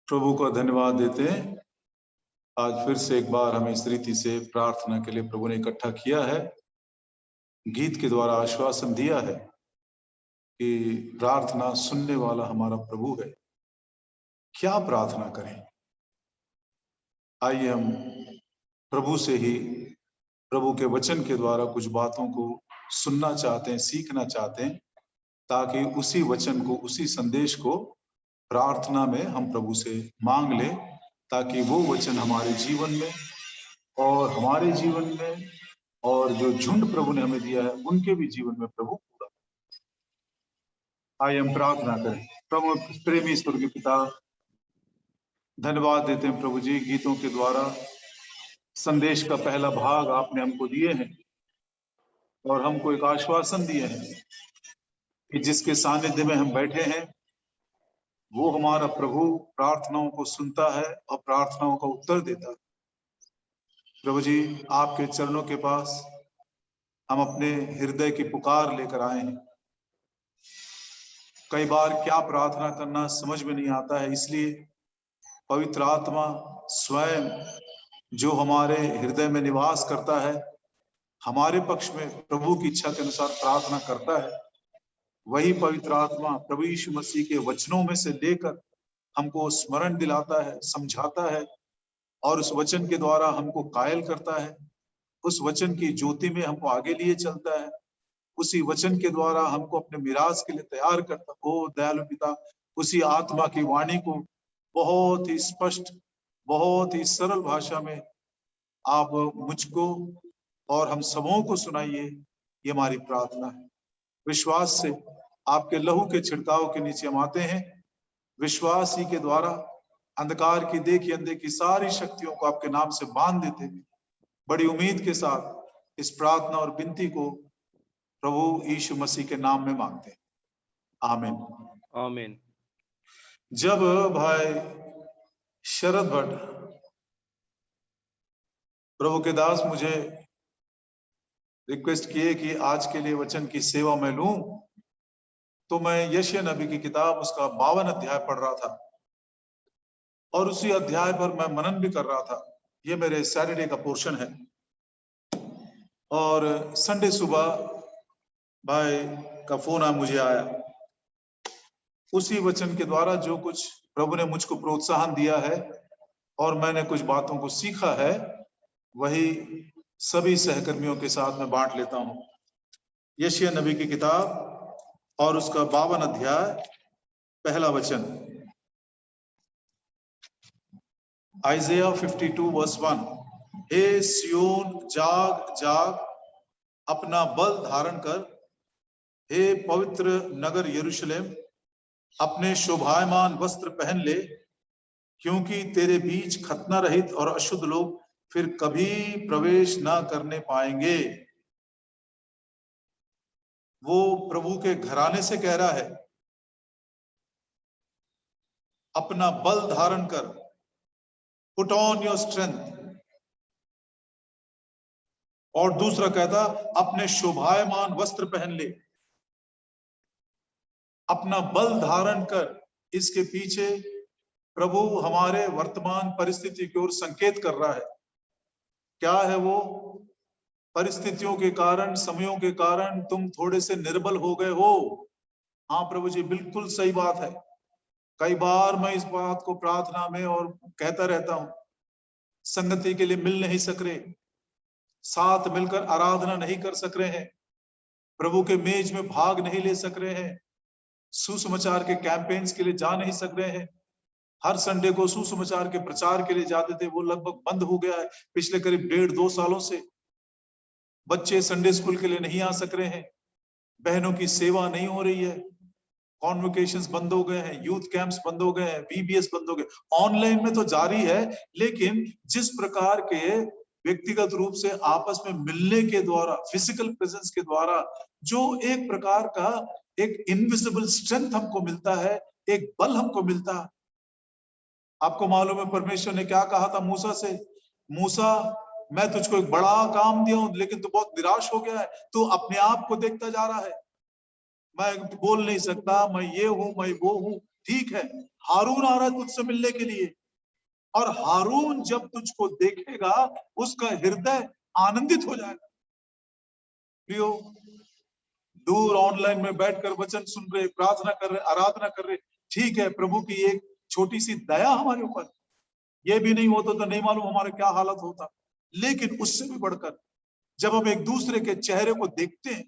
प्रभु को धन्यवाद देते हैं। आज फिर से एक बार हमें इस रीति से प्रार्थना के लिए प्रभु ने इकट्ठा किया है। गीत के द्वारा आश्वासन दिया है कि प्रार्थना सुनने वाला हमारा प्रभु है। क्या प्रार्थना करें? आइए हम प्रभु से ही प्रभु के वचन के द्वारा कुछ बातों को सुनना चाहते हैं, सीखना चाहते हैं, ताकि उसी वचन को, उसी संदेश को प्रार्थना में हम प्रभु से मांग लें, ताकि वो वचन हमारे जीवन में और हमारे जीवन में और जो झुंड प्रभु ने हमें दिया है उनके भी जीवन में प्रभु पूरा। आइए हम प्रार्थना करें। प्रभु प्रेमी स्वर्गीय पिता, धन्यवाद देते हैं प्रभु जी, गीतों के द्वारा संदेश का पहला भाग आपने हमको दिए हैं और हमको एक आश्वासन दिए हैं कि जिसके सानिध्य में हम बैठे हैं वो हमारा प्रभु प्रार्थनाओं को सुनता है और प्रार्थनाओं का उत्तर देता है। प्रभु जी, आपके चरणों के पास हम अपने हृदय की पुकार लेकर आए हैं। कई बार क्या प्रार्थना करना समझ में नहीं आता है, इसलिए पवित्र आत्मा स्वयं जो हमारे हृदय में निवास करता है, हमारे पक्ष में प्रभु की इच्छा के अनुसार प्रार्थना करता है, वही पवित्र आत्मा प्रभु यीशु मसीह के वचनों में से लेकर हमको स्मरण दिलाता है, समझाता है और उस वचन के द्वारा हमको कायल करता है। उस वचन की ज्योति में हमको आगे लिए चलता है। उसी वचन के द्वारा हमको अपने मिराज के लिए तैयार करता। ओ दयालु पिता, उसी आत्मा की वाणी को बहुत ही स्पष्ट, बहुत ही सरल भाषा में आप मुझको और हम सबों को सुनाइए। ये हमारी प्रार्थना है। विश्वास से आपके लहू के छिड़काव के नीचे हम आते हैं। विश्वास ही के द्वारा अंधकार की देखी अनदेखी सारी शक्तियों को आपके नाम से बांध देते हैं। बड़ी उम्मीद के साथ इस प्रार्थना और विनती को प्रभु यीशु मसीह के नाम में मांगते हैं। आमीन आमीन। जब भाई शरद भट्ट प्रभु के दास मुझे रिक्वेस्ट किए कि आज के लिए वचन की सेवा में लूं, तो मैं यशायाह नबी की किताब उसका 52 अध्याय पढ़ रहा था और उसी अध्याय पर मैं मनन भी कर रहा था। ये मेरे सैटरडे का पोर्शन है और संडे सुबह भाई का फोन मुझे आया। उसी वचन के द्वारा जो कुछ प्रभु ने मुझको प्रोत्साहन दिया है और मैंने कुछ बातों को सीखा है, वही सभी सहकर्मियों के साथ में बांट लेता हूं। यशायाह नबी की किताब और उसका 52 अध्याय पहला वचन, आइज़ाया 52 वर्स 1। हे सियोन, जाग जाग, अपना बल धारण कर। हे पवित्र नगर यरूशलेम, अपने शोभायमान वस्त्र पहन ले, क्योंकि तेरे बीच खतना रहित और अशुद्ध लोग फिर कभी प्रवेश ना करने पाएंगे। वो प्रभु के घराने से कह रहा है, अपना बल धारण कर, पुट ऑन योर स्ट्रेंथ। और दूसरा कहता, अपने शोभायमान वस्त्र पहन ले। अपना बल धारण कर, इसके पीछे प्रभु हमारे वर्तमान परिस्थिति की ओर संकेत कर रहा है। क्या है वो? परिस्थितियों के कारण, समयों के कारण तुम थोड़े से निर्बल हो गए हो। हाँ प्रभु जी, बिल्कुल सही बात है। कई बार मैं इस बात को प्रार्थना में और कहता रहता हूं, संगति के लिए मिल नहीं सक रहे, साथ मिलकर आराधना नहीं कर सक रहे हैं, प्रभु के मेज में भाग नहीं ले सक रहे हैं, सुसमाचार के कैंपेन्स के लिए जा नहीं सक रहे हैं। हर संडे को सुसमाचार के प्रचार के लिए जाते थे, वो लगभग बंद हो गया है पिछले करीब 1.5-2 सालों से। बच्चे संडे स्कूल के लिए नहीं आ सक रहे हैं, बहनों की सेवा नहीं हो रही है, कॉन्वोकेशंस बंद हो गए हैं, यूथ कैंप्स बंद हो गए हैं, VBS बंद हो गए। ऑनलाइन में तो जारी है, लेकिन जिस प्रकार के व्यक्तिगत रूप से आपस में मिलने के द्वारा, फिजिकल प्रेजेंस के द्वारा जो एक प्रकार का एक इनविजिबल स्ट्रेंथ हमको मिलता है, एक बल हमको मिलता है। आपको मालूम है परमेश्वर ने क्या कहा था मूसा से? मूसा, मैं तुझको एक बड़ा काम दिया हूं, लेकिन तू बहुत निराश हो गया है, तू अपने आप को देखता जा रहा है। मैं बोल नहीं सकता, मैं ये हूं, मैं वो हूं। ठीक है, हारून आ रहा है तुझसे मिलने के लिए, और हारून जब तुझको देखेगा उसका हृदय आनंदित हो जाएगा। प्रियो, दूर ऑनलाइन में बैठकर वचन सुन रहे, प्रार्थना कर रहे, आराधना कर रहे, ठीक है, प्रभु की एक छोटी सी दया हमारे ऊपर, ये भी नहीं होता तो नहीं मालूम हमारा क्या हालत होता। लेकिन उससे भी बढ़कर जब हम एक दूसरे के चेहरे को देखते हैं,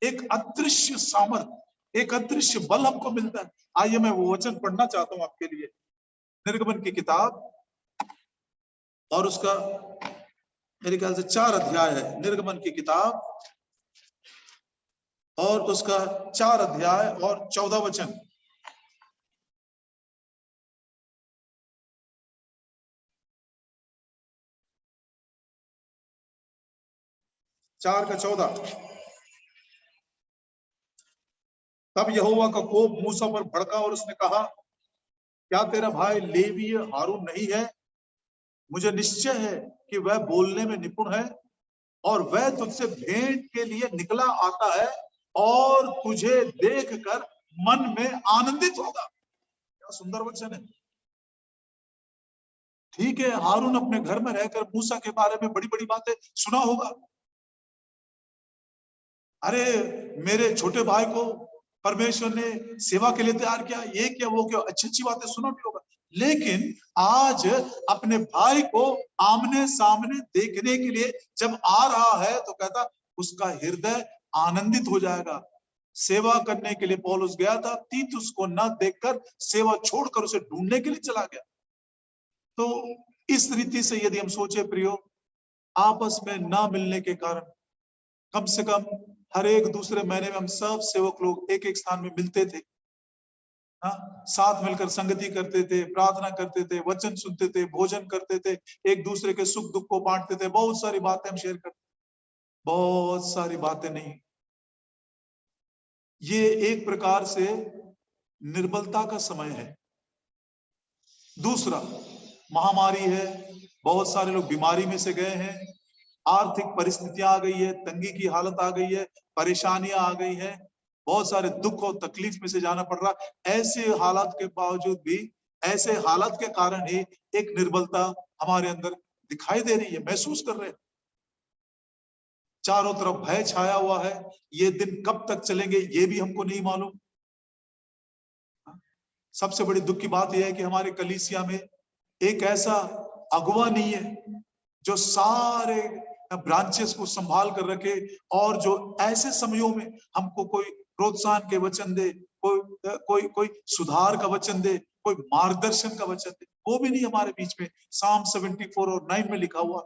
एक अदृश्य सामर्थ, एक अदृश्य बल हमको मिलता है। आइए मैं वो वचन पढ़ना चाहता हूं आपके लिए, निर्गमन की किताब, और उसका मेरे ख्याल से 4 अध्याय है, निर्गमन की किताब और उसका 4 अध्याय और 14 वचन। चार का 14। तब यहोवा का कोप मूसा पर भड़का और उसने कहा, क्या तेरा भाई लेवीय हारून नहीं है? मुझे निश्चय है कि वह बोलने में निपुण है और वह तुझसे भेंट के लिए निकला आता है और तुझे देखकर मन में आनंदित होगा। क्या सुंदर वचन है। ठीक है, हारून अपने घर में रहकर मूसा के बारे में बड़ी बड़ी बातें सुना होगा। अरे मेरे छोटे भाई को परमेश्वर ने सेवा के लिए तैयार किया, ये क्या वो क्या, अच्छी अच्छी बातें सुना भी होगा। लेकिन आज अपने भाई को आमने सामने देखने के लिए जब आ रहा है तो कहता उसका हृदय आनंदित हो जाएगा। सेवा करने के लिए पौलुस गया था, तीतुस को न देखकर सेवा छोड़कर उसे ढूंढने के लिए चला गया। तो इस रीति से यदि हम सोचे प्रियो, आपस में ना मिलने के कारण कम से कम हर एक दूसरे महीने में हम सब सेवक लोग एक एक स्थान में मिलते थे, हाँ, साथ मिलकर संगति करते थे, प्रार्थना करते थे, वचन सुनते थे, भोजन करते थे, एक दूसरे के सुख दुख को बांटते थे, बहुत सारी बातें हम शेयर करते, बहुत सारी बातें नहीं। ये एक प्रकार से निर्बलता का समय है। दूसरा, महामारी है, बहुत सारे लोग बीमारी में से गए हैं, आर्थिक परिस्थितियां आ गई है, तंगी की हालत आ गई है, परेशानियां आ गई है, बहुत सारे दुख और तकलीफ में से जाना पड़ रहा। ऐसे हालात के बावजूद भी, ऐसे हालात के कारण ही एक निर्बलता हमारे अंदर दिखाई दे रही है, महसूस कर रहे हैं। चारों तरफ भय छाया हुआ है, ये दिन कब तक चलेंगे ये भी हमको नहीं मालूम। सबसे बड़ी दुख की बात यह है कि हमारे कलीसिया में एक ऐसा अगुवा नहीं है जो सारे ब्रांचेस को संभाल कर रखे और जो ऐसे समयों में हमको कोई प्रोत्साहन के वचन दे, कोई कोई सुधार का वचन दे, कोई मार्गदर्शन का वचन दे, वो भी नहीं हमारे बीच में। साम 74 और 9 में लिखा हुआ।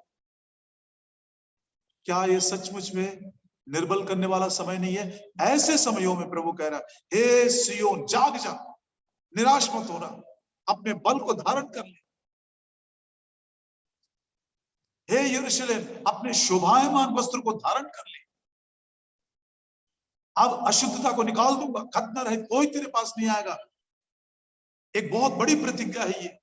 क्या ये सचमुच में निर्बल करने वाला समय नहीं है? ऐसे समयों में प्रभु कह रहा है, हे सियोन जाग जा, निराश मत होना, अपने बल को धारण कर ले। हे यरूशलेम अपने शोभायमान वस्त्र को धारण कर ले। अब अशुद्धता को निकाल दूंगा, खतना रहित कोई तेरे पास नहीं आएगा। एक बहुत बड़ी प्रतिज्ञा है ये।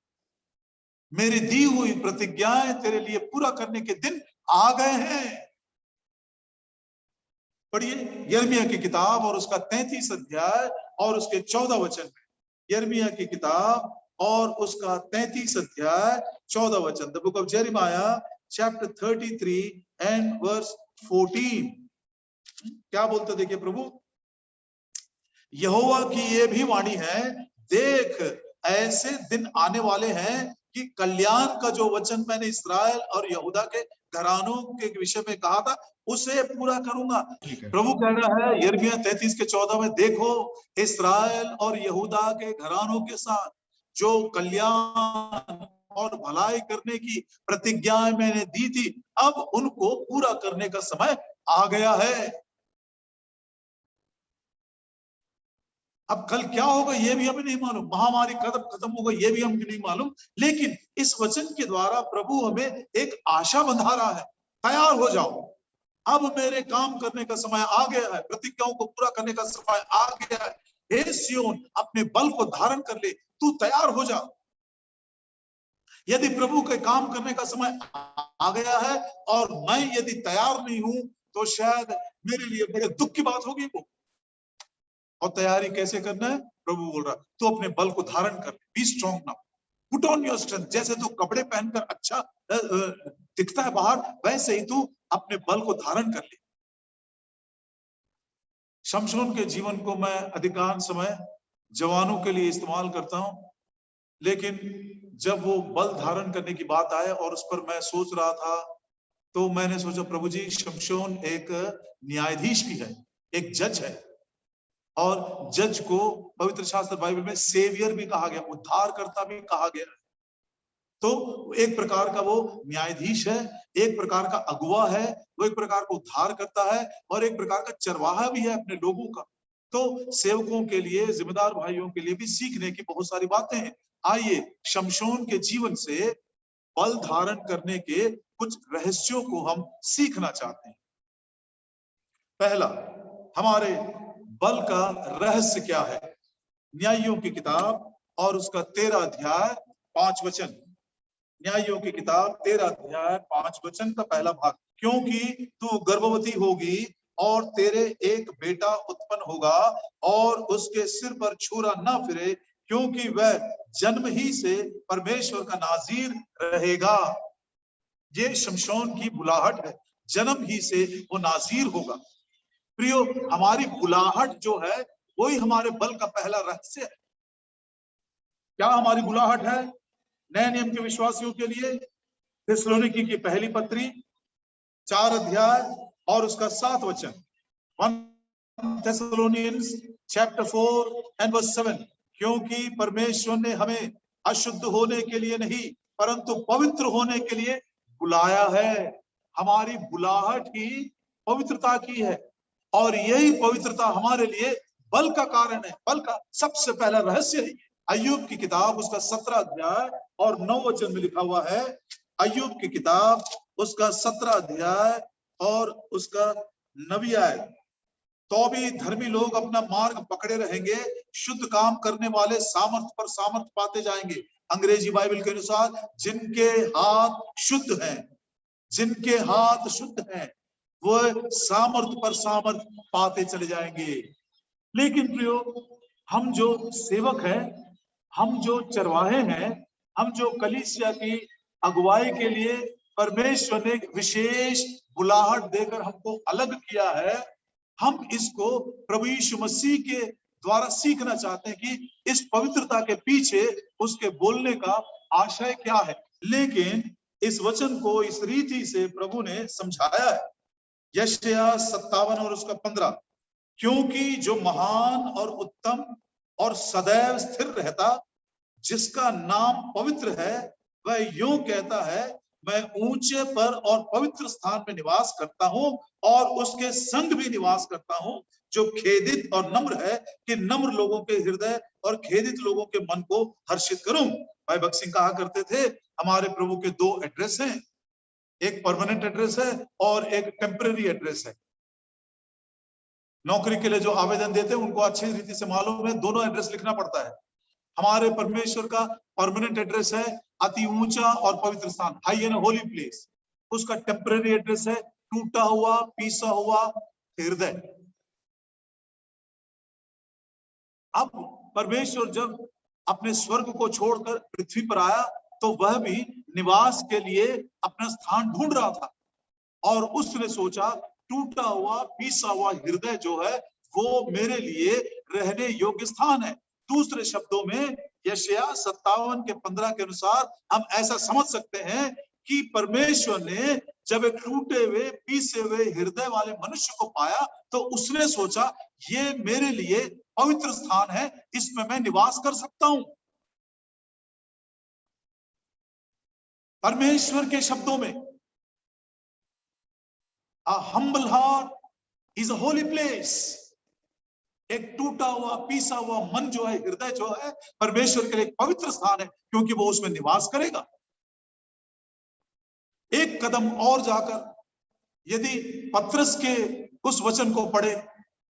मेरी दी हुई प्रतिज्ञाएं तेरे लिए पूरा करने के दिन आ गए हैं। पढ़िए यिर्मयाह की किताब और उसका 33 अध्याय और उसके 14 वचन में। यिर्मयाह की किताब और उसका 33 अध्याय 14 वचन। The book of Jeremiah chapter 33 and verse 14। क्या बोलते देखिए प्रभु, यहोवा की ये भी वाणी है, देख ऐसे दिन आने वाले हैं कि कल्याण का जो वचन मैंने इस्राएल और यहूदा के घरानों के विषय में कहा था उसे पूरा करूंगा। प्रभु कह रहा है यिर्मयाह 33 के 14 में, देखो इस्राएल और यहूदा के घरानों के साथ जो कल्याण और भलाई करने की प्रतिज्ञाएं मैंने दी थी, अब उनको पूरा करने का समय आ गया है। अब कल क्या होगा ये भी हमें नहीं मालूम, महामारी कब खत्म होगा ये भी हमें नहीं मालूम, लेकिन इस वचन के द्वारा प्रभु हमें एक आशा बंधा रहा है, तैयार हो जाओ, अब मेरे काम करने का समय आ गया है, प्रतिज्ञाओं को पूरा करने का समय आ गया है। हे सियोन अपने बल को धारण कर ले, तू तैयार हो जा। यदि प्रभु के काम करने का समय आ गया है और मैं यदि तैयार नहीं हूं तो शायद मेरे लिए बड़े दुख की बात होगी वो। और तैयारी कैसे करना है? प्रभु बोल रहा है तो अपने बल को धारण कर, be strong now, put on your strength. जैसे तू कपड़े पहनकर अच्छा दिखता है बाहर, वैसे ही तू अपने बल को धारण कर ले। शमशोन के जीवन को मैं अधिकांश समय जवानों के लिए इस्तेमाल करता हूं, लेकिन जब वो बल धारण करने की बात आए और उस पर मैं सोच रहा था, तो मैंने सोचा प्रभु जी, शमशोन एक न्यायाधीश भी है, एक जज है, और जज को पवित्र शास्त्र बाइबल में सेवियर भी कहा गया, उद्धारकर्ता भी कहा गया। तो एक प्रकार का वो न्यायाधीश है, एक प्रकार का अगुवा है, वो एक प्रकार का उद्धार करता है, और एक प्रकार का चरवाहा भी है अपने लोगों का। तो सेवकों के लिए, जिम्मेदार भाइयों के लिए भी सीखने की बहुत सारी बातें हैं। आइए शमशोन के जीवन से बल धारण करने के कुछ रहस्यों को हम सीखना चाहते हैं। पहला, हमारे बल का रहस्य क्या है? न्यायियों की किताब और उसका 13 अध्याय 5 वचन। न्यायियों की किताब 13 अध्याय 5 वचन का पहला भाग। क्योंकि तू गर्भवती होगी और तेरे एक बेटा उत्पन्न होगा और उसके सिर पर छुरा न फिरे, क्योंकि वह जन्म ही से परमेश्वर का नाजीर रहेगा। ये शमशोन की बुलाहट है, जन्म ही से वो नाजीर होगा। प्रियो, हमारी बुलाहट जो है वही हमारे बल का पहला रहस्य है। क्या हमारी बुलाहट है? नए नियम के विश्वासियों के लिए थिस्सलुनीकी की पहली पत्री 4 अध्याय और उसका 7 वचन। 1 Thessalonians chapter 4 and verse 7। क्योंकि परमेश्वर ने हमें अशुद्ध होने के लिए नहीं परंतु पवित्र होने के लिए बुलाया है। हमारी बुलाहट ही पवित्रता की है, और यही पवित्रता हमारे लिए बल का कारण है, बल का सबसे पहला रहस्य है। अय्यूब की किताब उसका 17 अध्याय और 9 वचन में लिखा हुआ है। अय्यूब की किताब उसका 17 अध्याय और उसका 9 आयत। तो भी धर्मी लोग अपना मार्ग पकड़े रहेंगे, शुद्ध काम करने वाले सामर्थ पर सामर्थ पाते जाएंगे। अंग्रेजी बाइबल के अनुसार जिनके हाथ शुद्ध हैं, जिनके हाथ शुद्ध हैं, वो सामर्थ पर सामर्थ पाते चले जाएंगे। लेकिन प्रियो, हम जो सेवक हैं, हम जो चरवाहे हैं, हम जो कलीसिया की अगुवाई के लिए परमेश्वर ने विशेष बुलाहट देकर हमको अलग किया है, हम इसको प्रभु यीशु मसीह के द्वारा सीखना चाहते हैं कि इस पवित्रता के पीछे उसके बोलने का आशय क्या है। लेकिन इस वचन को इस रीति से प्रभु ने समझाया है। यशायाह 57 और उसका 15। क्योंकि जो महान और उत्तम और सदैव स्थिर रहता, जिसका नाम पवित्र है, वह यूं कहता है, मैं ऊंचे पर और पवित्र स्थान में निवास करता हूं और उसके संग भी निवास करता हूं, जो खेदित और नम्र है, कि नम्र लोगों के हृदय और खेदित लोगों के मन को हर्षित करूं। भाई भगत सिंह कहा करते थे, हमारे प्रभु के 2 एड्रेस हैं, एक परमानेंट एड्रेस है और एक टेम्पररी एड्रेस है। नौकरी के लिए जो आवेदन देते हैं उनको अच्छी रीति से मालूम है, दोनों एड्रेस लिखना पड़ता है। हमारे परमेश्वर का परमानेंट एड्रेस है अति ऊंचा और पवित्र स्थान, हाई एंड होली प्लेस। उसका टेम्पररी एड्रेस है टूटा हुआ पीसा हुआ हृदय। अब परमेश्वर जब अपने स्वर्ग को छोड़कर पृथ्वी पर आया, तो वह भी निवास के लिए अपना स्थान ढूंढ रहा था, और उसने सोचा टूटा हुआ पीसा हुआ हृदय जो है वो मेरे लिए रहने योग्य स्थान है। दूसरे शब्दों में यशायाह 57 के 15 के अनुसार हम ऐसा समझ सकते हैं कि परमेश्वर ने जब एक टूटे हुए पीसे हुए हृदय वाले मनुष्य को पाया, तो उसने सोचा ये मेरे लिए पवित्र स्थान है, इसमें मैं निवास कर सकता हूं। परमेश्वर के शब्दों में A humble heart is a holy place। एक टूटा हुआ पीसा हुआ मन जो है, हृदय जो है, परमेश्वर के लिए एक पवित्र स्थान है, क्योंकि वो उसमें निवास करेगा। एक कदम और जाकर यदि पत्रस के उस वचन को पढ़े,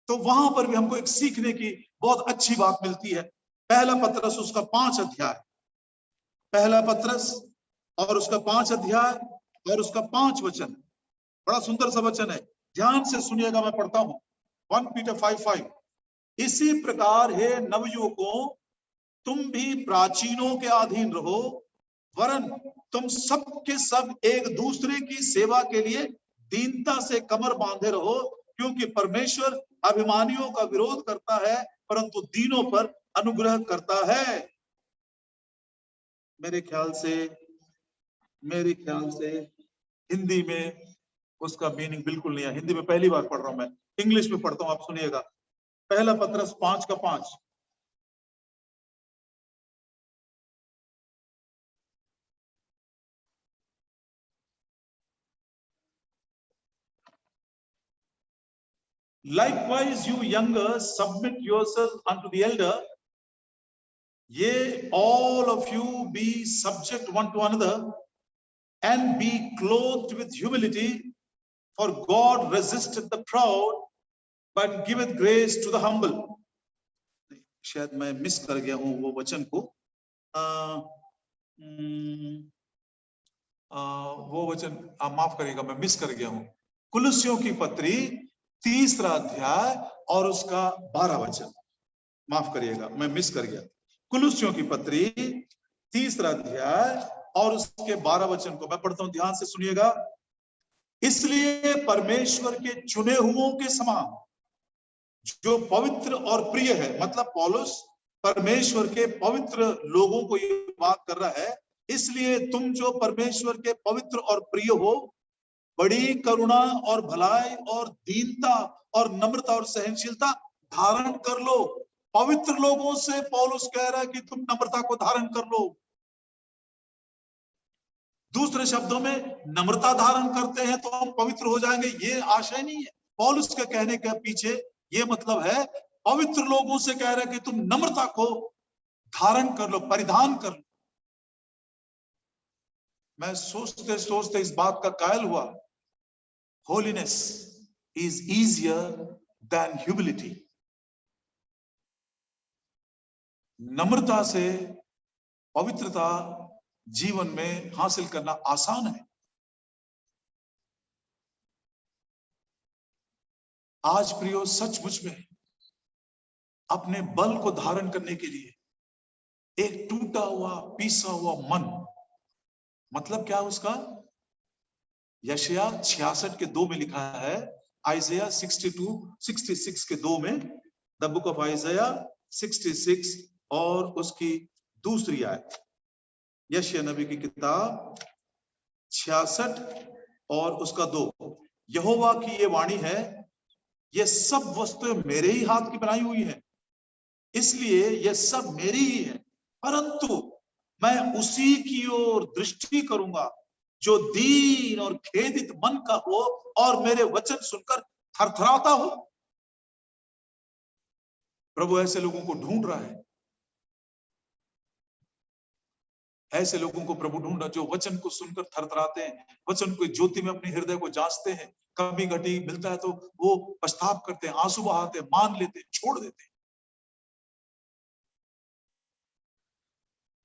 तो वहां पर भी हमको एक सीखने की बहुत अच्छी बात मिलती है। पहला पत्रस उसका 5 अध्याय, पहला पत्रस और उसका 5 अध्याय और उसका 5 वचन, बड़ा सुंदर सा वचन है, ध्यान से सुनिएगा, मैं पढ़ता हूं। 1 Peter 5:5। इसी प्रकार हे नवयुवकों, तुम भी प्राचीनों के अधीन रहो, वरन तुम सब के सब एक दूसरे की सेवा के लिए दीनता से कमर बांधे रहो, क्योंकि परमेश्वर अभिमानियों का विरोध करता है परंतु दीनों पर अनुग्रह करता है। मेरे ख्याल से हिंदी में उसका मीनिंग बिल्कुल नहीं है। हिंदी में पहली बार पढ़ रहा हूं मैं, इंग्लिश में पढ़ता हूं, आप सुनिएगा। पहला पत्रस 5:5। Likewise, you younger, submit yourself unto the elder. Yea, all of you be subject one to another, and be clothed with humility, for God resisteth the proud, but giveth grace to the humble. शायद मैं miss कर गया हूं वो वचन को। वो वचन आप माफ करिएगा, मैं मिस कर गया हूं। कुलुस्सियों की पत्री 3 अध्याय और उसका 12 वचन, माफ करिएगा मैं मिस कर गया। कुलुस्सियों की पत्री 3 अध्याय और उसके 12 वचन को मैं पढ़ता हूं, ध्यान से सुनिएगा। इसलिए परमेश्वर के चुने हुओं के समान जो पवित्र और प्रिय है, मतलब पौलुस परमेश्वर के पवित्र लोगों को ये बात कर रहा है, इसलिए तुम जो परमेश्वर के पवित्र और प्रिय हो, बड़ी करुणा और भलाई और दीनता और नम्रता और सहनशीलता धारण कर लो। पवित्र लोगों से पौलुस कह रहा है कि तुम नम्रता को धारण कर लो। दूसरे शब्दों में, नम्रता धारण करते हैं तो हम पवित्र हो जाएंगे, ये आशय नहीं है। पौलुस के कहने के पीछे ये मतलब है, पवित्र लोगों से कह रहे हैं कि तुम नम्रता को धारण कर लो, परिधान कर लो। मैं सोचते सोचते इस बात का कायल हुआ, holiness is easier than humility. नम्रता से पवित्रता जीवन में हासिल करना आसान है। आज प्रियो, सचमुच में अपने बल को धारण करने के लिए एक टूटा हुआ पीसा हुआ मन, मतलब क्या उसका? यशाया 66 के 2 में लिखा है, आइज़ाया 66 के 2 में, द बुक ऑफ आइज़ाया 66 और उसकी दूसरी आयत, यशाया नबी की किताब 66 और उसका 2। यहोवा की ये वाणी है, ये सब वस्तुएं मेरे ही हाथ की बनाई हुई है, इसलिए ये सब मेरी ही है, परंतु मैं उसी की ओर दृष्टि करूंगा जो दीन और खेदित मन का हो और मेरे वचन सुनकर थरथराता हो। प्रभु ऐसे लोगों को ढूंढ रहा है, ऐसे लोगों को प्रभु ढूंढ रहा जो वचन को सुनकर थरथराते हैं, वचन को ज्योति में अपने हृदय को जांचते हैं। कभी घटी मिलता है तो वो पछतावा करते हैं, आंसू बहाते हैं, मान लेते हैं, छोड़ देते हैं।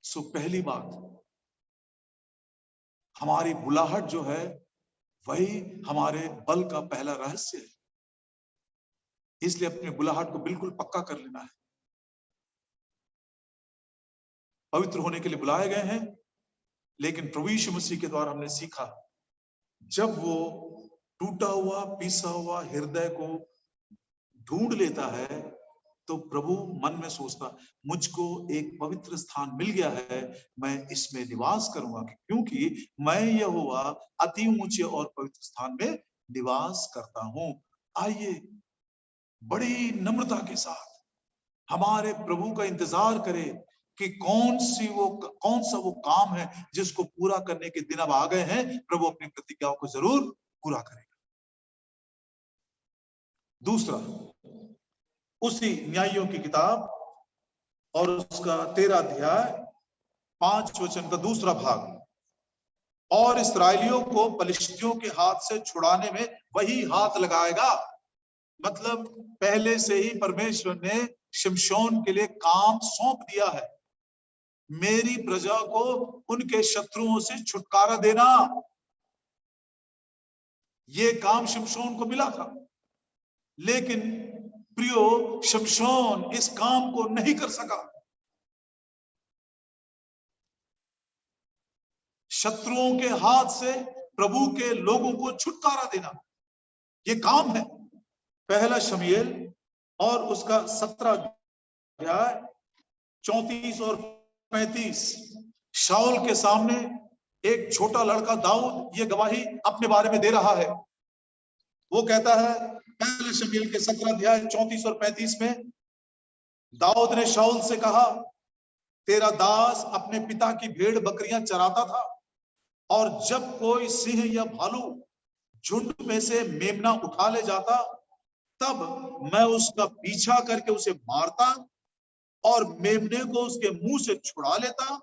सो पहली बात, हमारी बुलाहट जो है वही हमारे बल का पहला रहस्य है, इसलिए अपनी बुलाहट को बिल्कुल पक्का कर लेना है। पवित्र होने के लिए बुलाए गए हैं, लेकिन प्रभु यीशु मसीह के द्वारा हमने सीखा, जब वो टूटा हुआ पीसा हुआ हृदय को ढूंढ लेता है तो प्रभु मन में सोचता, मुझको एक पवित्र स्थान मिल गया है, मैं इसमें निवास करूंगा, क्योंकि मैं यहोवा अति ऊंचे और पवित्र स्थान में निवास करता हूं। आइए बड़ी नम्रता के साथ हमारे प्रभु का इंतजार करें कि कौन सा वो काम है जिसको पूरा करने के दिन अब आ गए हैं। प्रभु अपनी प्रतिज्ञाओं को जरूर पूरा करेगा। दूसरा, उसी न्यायियों की किताब और उसका 13 अध्याय 5 वचन का दूसरा भाग, और इस्राएलियों को पलिश्तियों के हाथ से छुड़ाने में वही हाथ लगाएगा। मतलब पहले से ही परमेश्वर ने शिमशोन के लिए काम सौंप दिया है, मेरी प्रजा को उनके शत्रुओं से छुटकारा देना। ये काम शिमशोन को मिला था, लेकिन प्रियो, शमशोन इस काम को नहीं कर सका। शत्रुओं के हाथ से प्रभु के लोगों को छुटकारा देना, ये काम है। पहला शमूएल और उसका 17 अध्याय 34 और 35। शाऊल के सामने एक छोटा लड़का दाऊद ये गवाही अपने बारे में दे रहा है। वो कहता है पहले शमूएल के 17 अध्याय 34 और 35 में, दाऊद ने शाऊल से कहा, तेरा दास अपने पिता की भेड़ बकरियां चराता था, और जब कोई सिंह या भालू झुंड में से मेमना उठा ले जाता, तब मैं उसका पीछा करके उसे मारता और मेमने को उसके मुंह से छुड़ा लेता,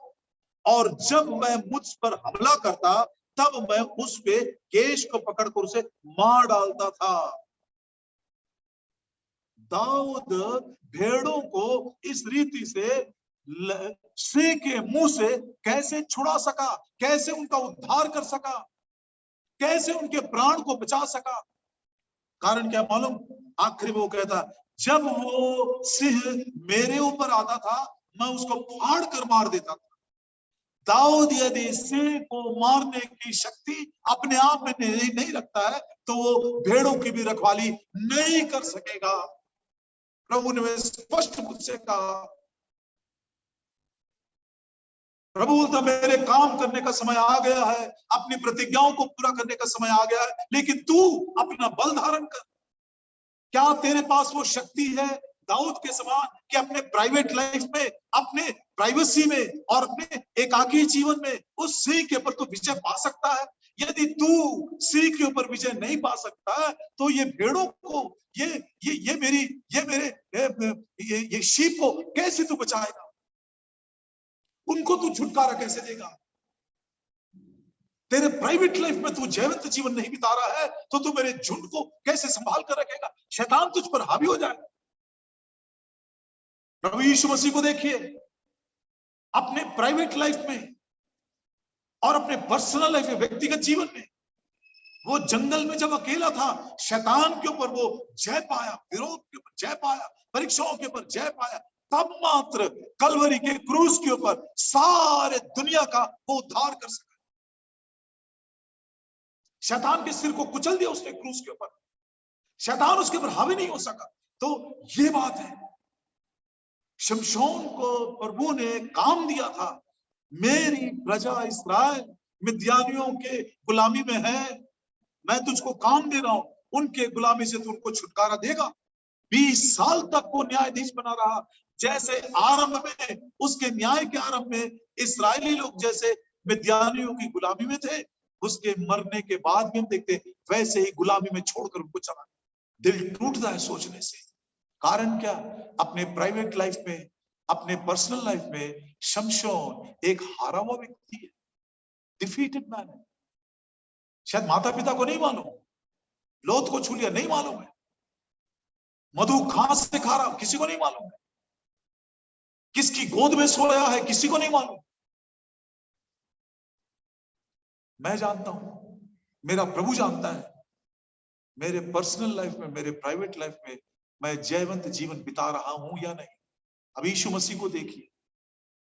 और जब मैं मुझ पर हमला करता तब मैं उस पे केश को पकड़कर उसे मार डालता था। दाऊद भेड़ों को इस रीति से सिंह के मुंह से कैसे छुड़ा सका, कैसे उनका उद्धार कर सका, कैसे उनके प्राण को बचा सका? कारण क्या मालूम? आखिरी में वो कहता, जब वो सिंह मेरे ऊपर आता था मैं उसको फाड़ कर मार देता था। दाऊद यदि सिंह को मारने की शक्ति अपने आप में नहीं रखता है तो वो भेड़ों की भी रखवाली नहीं कर सकेगा। प्रभु ने स्पष्ट मुझसे कहा, प्रभु बोलता मेरे काम करने का समय आ गया है, अपनी प्रतिज्ञाओं को पूरा करने का समय आ गया है, लेकिन तू अपना बल धारण कर। क्या तेरे पास वो शक्ति है दाऊद के समान कि अपने प्राइवेट लाइफ में, अपने प्राइवेसी में और अपने एकाकी जीवन में उस सिंह के ऊपर तू विजय पा सकता है? यदि तू सिंह के ऊपर विजय नहीं पा सकता है तो ये भेड़ों को, ये मेरे शीप को कैसे तू बचाएगा? उनको तू छुटकारा कैसे देगा? तेरे प्राइवेट लाइफ में तू जैवंत जीवन नहीं बिता रहा है तो तू मेरे झुंड को कैसे संभाल कर रखेगा? शैतान तुझ पर हावी हो जाएगा। प्रभु यीशु मसीह को देखिए, अपने प्राइवेट लाइफ में और अपने पर्सनल लाइफ में, व्यक्तिगत जीवन में, वो जंगल में जब अकेला था, शैतान के ऊपर वो जय पाया, विरोध के ऊपर जय पाया, परीक्षाओं के ऊपर जय पाया, तब मात्र कलवरी के क्रूस के ऊपर सारे दुनिया का वो उद्धार कर सका। शैतान के सिर को कुचल दिया उसने क्रूस के ऊपर, शैतान उसके ऊपर हावी नहीं हो सका। तो ये बात है, शमशोन को प्रभु ने काम दिया था, मेरी प्रजा इस्राएल मिद्यानियों के गुलामी में है, मैं तुझको काम दे रहा हूं, उनके गुलामी से तू उनको छुटकारा देगा। 20 साल तक वो न्यायाधीश बना रहा। जैसे आरंभ में, उसके न्याय के आरंभ में इस्राएली लोग जैसे मिद्यानियों की गुलामी में थे, उसके मरने के बाद भी हम देखते वैसे ही गुलामी में छोड़कर उनको चला। दिल टूटता है सोचने से। कारण क्या? अपने प्राइवेट लाइफ में, अपने पर्सनल लाइफ में शमशोन एक हारा हुआ व्यक्ति है, डिफीटेड मैन है। शायद माता पिता को नहीं मालूम, लोथ को छू लिया नहीं मालूम है, मधु कहां से खा रहा किसी को नहीं मालूम है, किसकी गोद में सोया है किसी को नहीं मालूम। मैं जानता हूं, मेरा प्रभु जानता है, मेरे पर्सनल लाइफ में, मेरे प्राइवेट लाइफ में मैं जयवंत जीवन बिता रहा हूं या नहीं। अब यीशु मसीह को देखिए,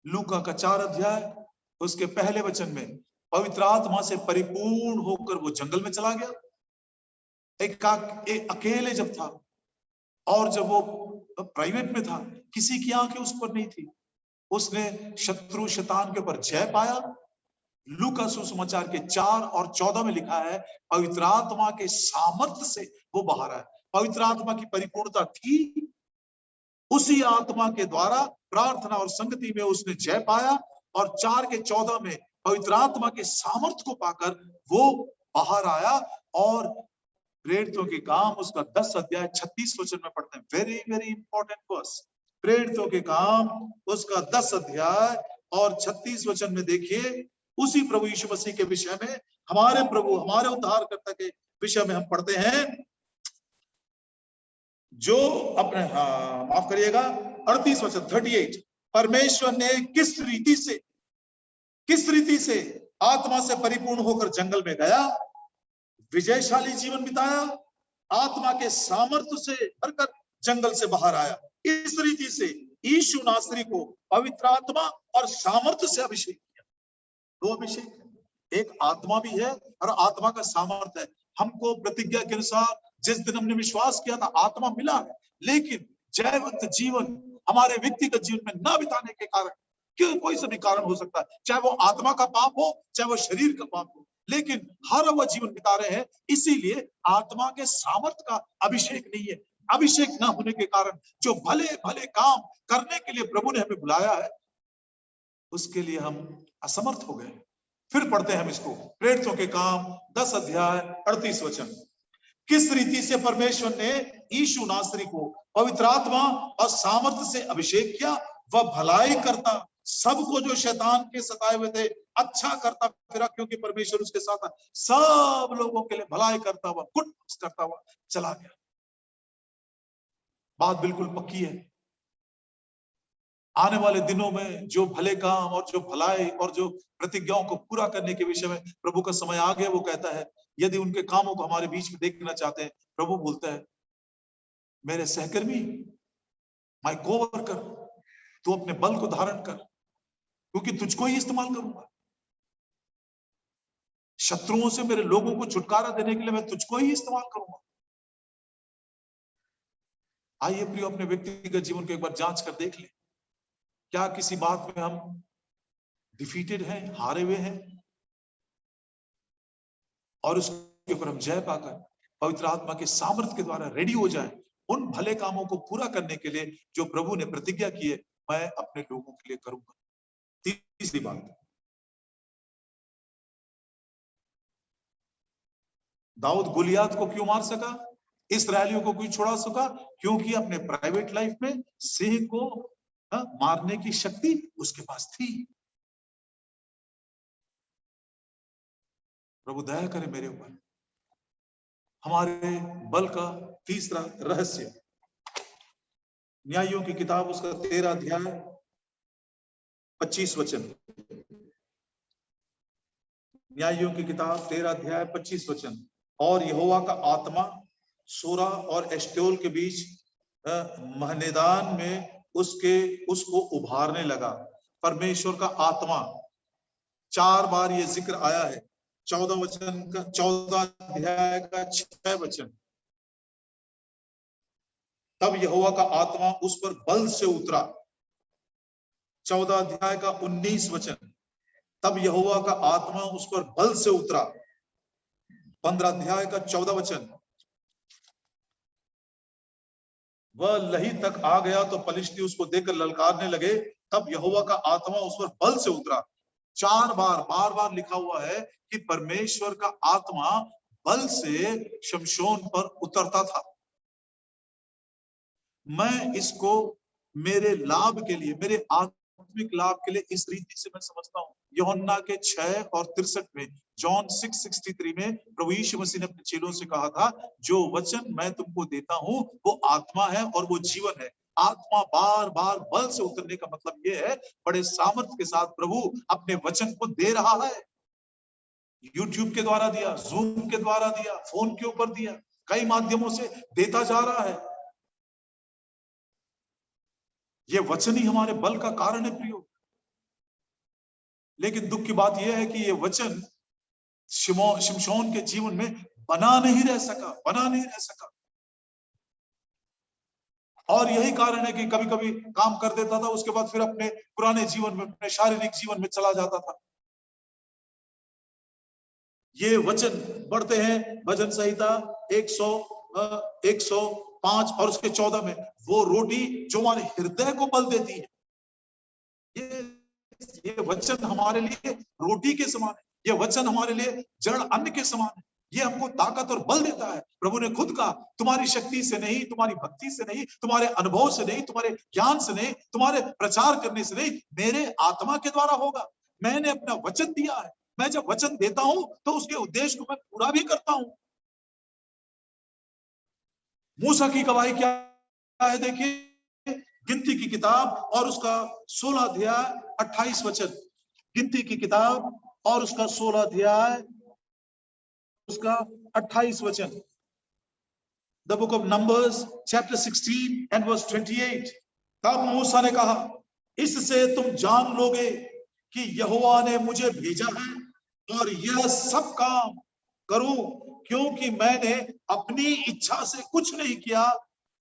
लूका का 4 अध्याय उसके पहले वचन में, पवित्र आत्मा से परिपूर्ण होकर वो जंगल में चला गया। एक अकेले जब था और जब वो प्राइवेट में था, किसी की आंखें उस पर नहीं थी, उसने शत्रु शैतान के ऊपर जय पाया। लूका सुसमाचार के 4 और 14 में लिखा है, पवित्र आत्मा के सामर्थ्य से वो बाहर आया। पवित्र आत्मा की परिपूर्णता थी, उसी आत्मा के द्वारा प्रार्थना और संगति में उसने जय पाया, और 4 के 14 में पवित्र आत्मा के सामर्थ्य को पाकर वो बाहर आया। और प्रेरितों के काम उसका 10 अध्याय 36 वचन में पढ़ते हैं, वेरी वेरी इंपॉर्टेंट वर्स। प्रेरितों के काम उसका 10 अध्याय और 36 वचन में देखिए, उसी प्रभु यीशु मसीह के विषय में, हमारे प्रभु, हमारे उद्धारकर्ता के विषय में हम पढ़ते हैं, जो अपने, माफ करिएगा, 38 वचन 38, परमेश्वर ने किस रीति से आत्मा से परिपूर्ण होकर जंगल में गया, विजयशाली जीवन बिताया, आत्मा के सामर्थ्य से भरकर जंगल से बाहर आया। इस रीति से यीशु नासरी को पवित्र आत्मा और सामर्थ्य से अभिषेक किया। दो अभिषेक है, एक आत्मा भी है और आत्मा का सामर्थ्य है। हमको प्रतिज्ञा के अनुसार जिस दिन हमने विश्वास किया था आत्मा मिला है, लेकिन जैवंत जीवन हमारे व्यक्तिगत जीवन में न बिताने के कारण, क्यों कोई सा भी कारण हो सकता है, चाहे वो आत्मा का पाप हो चाहे वो शरीर का पाप हो, लेकिन हर वह जीवन बिता रहे हैं, इसीलिए आत्मा के सामर्थ्य का अभिषेक नहीं है। अभिषेक न होने के कारण जो भले भले काम करने के लिए प्रभु ने हमें बुलाया है, उसके लिए हम असमर्थ हो गए। फिर पढ़ते हैं हम इसको, प्रेरितों के काम 10 अध्याय 38 वचन। किस रीति से परमेश्वर ने यीशु नासरी को पवित्र आत्मा और सामर्थ्य से अभिषेक किया, वह भलाई करता, सबको जो शैतान के सताए हुए थे अच्छा करता फिरा, क्योंकि परमेश्वर उसके साथ था। सब लोगों के लिए भलाई करता हुआ, गुड करता हुआ चला गया। बात बिल्कुल पक्की है, आने वाले दिनों में जो भले काम और जो भलाई और जो प्रतिज्ञाओं को पूरा करने के विषय में प्रभु का समय आ गया। वो कहता है यदि उनके कामों को हमारे बीच में देखना चाहते हैं, प्रभु बोलता है मेरे सहकर्मी, माय कोवर्कर, तू अपने बल को धारण कर, क्योंकि तुझको ही इस्तेमाल करूंगा। शत्रुओं से मेरे लोगों को छुटकारा देने के लिए मैं तुझको ही इस्तेमाल करूंगा। आइए प्रियो, अपने व्यक्तिगत जीवन को एक बार जांच कर देख ले, क्या किसी बात में हम डिफीटेड हैं, हारे हुए हैं, और उसके ऊपर हम जय पाकर पवित्र आत्मा के सामर्थ्य के द्वारा रेडी हो जाएं उन भले कामों को पूरा करने के लिए जो प्रभु ने प्रतिज्ञा की है, मैं अपने लोगों के लिए करूंगा। तीसरी बात, दाऊद गोलियात को क्यों मार सका, इस्राएलियों को क्यों छुड़ा सका, क्योंकि अपने प्राइवेट लाइफ में सिंह को मारने की शक्ति उसके पास थी। प्रभु दया करे मेरे ऊपर। हमारे बल का तीसरा रहस्य, न्यायों की किताब उसका 13 अध्याय 25 वचन। न्यायों की किताब 13 अध्याय 25 वचन। और यहोवा का आत्मा सोरा और एश्टोल के बीच महनेदान में उसको उभारने लगा। परमेश्वर का आत्मा 4 बार ये जिक्र आया है। 14 वचन का 14 अध्याय का 6 वचन, तब यहोवा का आत्मा उस पर बल से उतरा। 14 अध्याय का 19 वचन, तब यहोवा का आत्मा उस पर बल से उतरा। 15 अध्याय का 14 वचन, वह लही तक आ गया तो पलिश्ती उसको देखकर ललकारने लगे, तब यहोवा का आत्मा उस पर बल से उतरा। 4 बार लिखा हुआ है कि परमेश्वर का आत्मा बल से शमशोन पर उतरता था। मैं इसको मेरे लाभ के लिए, मेरे आत्मिक लाभ के लिए इस रीति से मैं समझता हूँ। यूहन्ना के 6 और 63 में, जॉन 6:63 में प्रभु यीशु मसीह ने अपने चेलों से कहा था, जो वचन मैं तुमको देता हूँ वो आत्मा है और वो जीवन है। आत्मा बार बार बल से उतरने का मतलब ये है, बड़े सामर्थ्य के साथ प्रभु अपने वचन को दे रहा है। यूट्यूब के द्वारा दिया, जूम के द्वारा दिया, फोन के ऊपर दिया, कई माध्यमों से देता जा रहा है। ये वचन ही हमारे बल का कारण है प्रियो। लेकिन दुख की बात यह है कि ये वचन शिमशोन के जीवन में बना नहीं रह सका। और यही कारण है कि कभी कभी काम कर देता था, उसके बाद फिर अपने पुराने जीवन में, अपने शारीरिक जीवन में चला जाता था। ये वचन बढ़ते हैं भजन संहिता 105 और उसके 14 में, वो रोटी जो हमारे हृदय को बल देती है। ये वचन हमारे लिए रोटी के समान है, ये वचन हमारे लिए जड़ अन्न के समान है। ये हमको ताकत और बल देता है। प्रभु ने खुद कहा, तुम्हारी शक्ति से नहीं, तुम्हारी भक्ति से नहीं, तुम्हारे अनुभव से नहीं, तुम्हारे ज्ञान से नहीं, तुम्हारे प्रचार करने से नहीं, मेरे आत्मा के द्वारा होगा। मैंने अपना वचन दिया है। मैं जब वचन देता हूं तो उसके उद्देश्य को मैं पूरा भी करता हूं। मूसा की गवाही क्या है, देखिए गिनती की किताब और उसका 16 अध्याय 28 वचन। गिनती की किताब और उसका 16 अध्याय उसका 28 वचन। The book of Numbers chapter 16 and verse 28. तब मूसा ने कहा, इससे तुम जान लोगे कि यहोवा ने मुझे भेजा है और यह सब काम करूं, क्योंकि मैंने अपनी इच्छा से कुछ नहीं किया,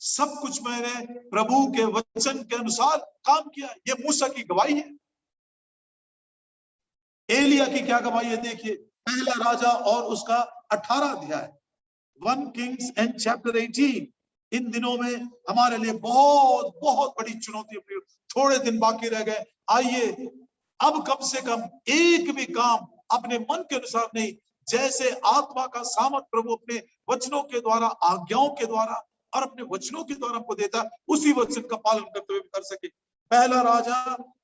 सब कुछ मैंने प्रभु के वचन के अनुसार काम किया। ये मूसा की गवाही है। एलिया की क्या गवाही है देखिए, पहला राजा और उसका 18 अध्याय, 1 Kings and chapter 18। इन दिनों में हमारे लिए बहुत बहुत बड़ी चुनौती, थोड़े दिन बाकी रह गए। आइए अब कम से कम एक भी काम अपने मन के अनुसार नहीं, जैसे आत्मा का सामर्थ प्रभु अपने वचनों के द्वारा, आज्ञाओं के द्वारा और अपने वचनों के द्वारा हमको देता, उसी वचन का पालन करते हुए कर सके। पहला राजा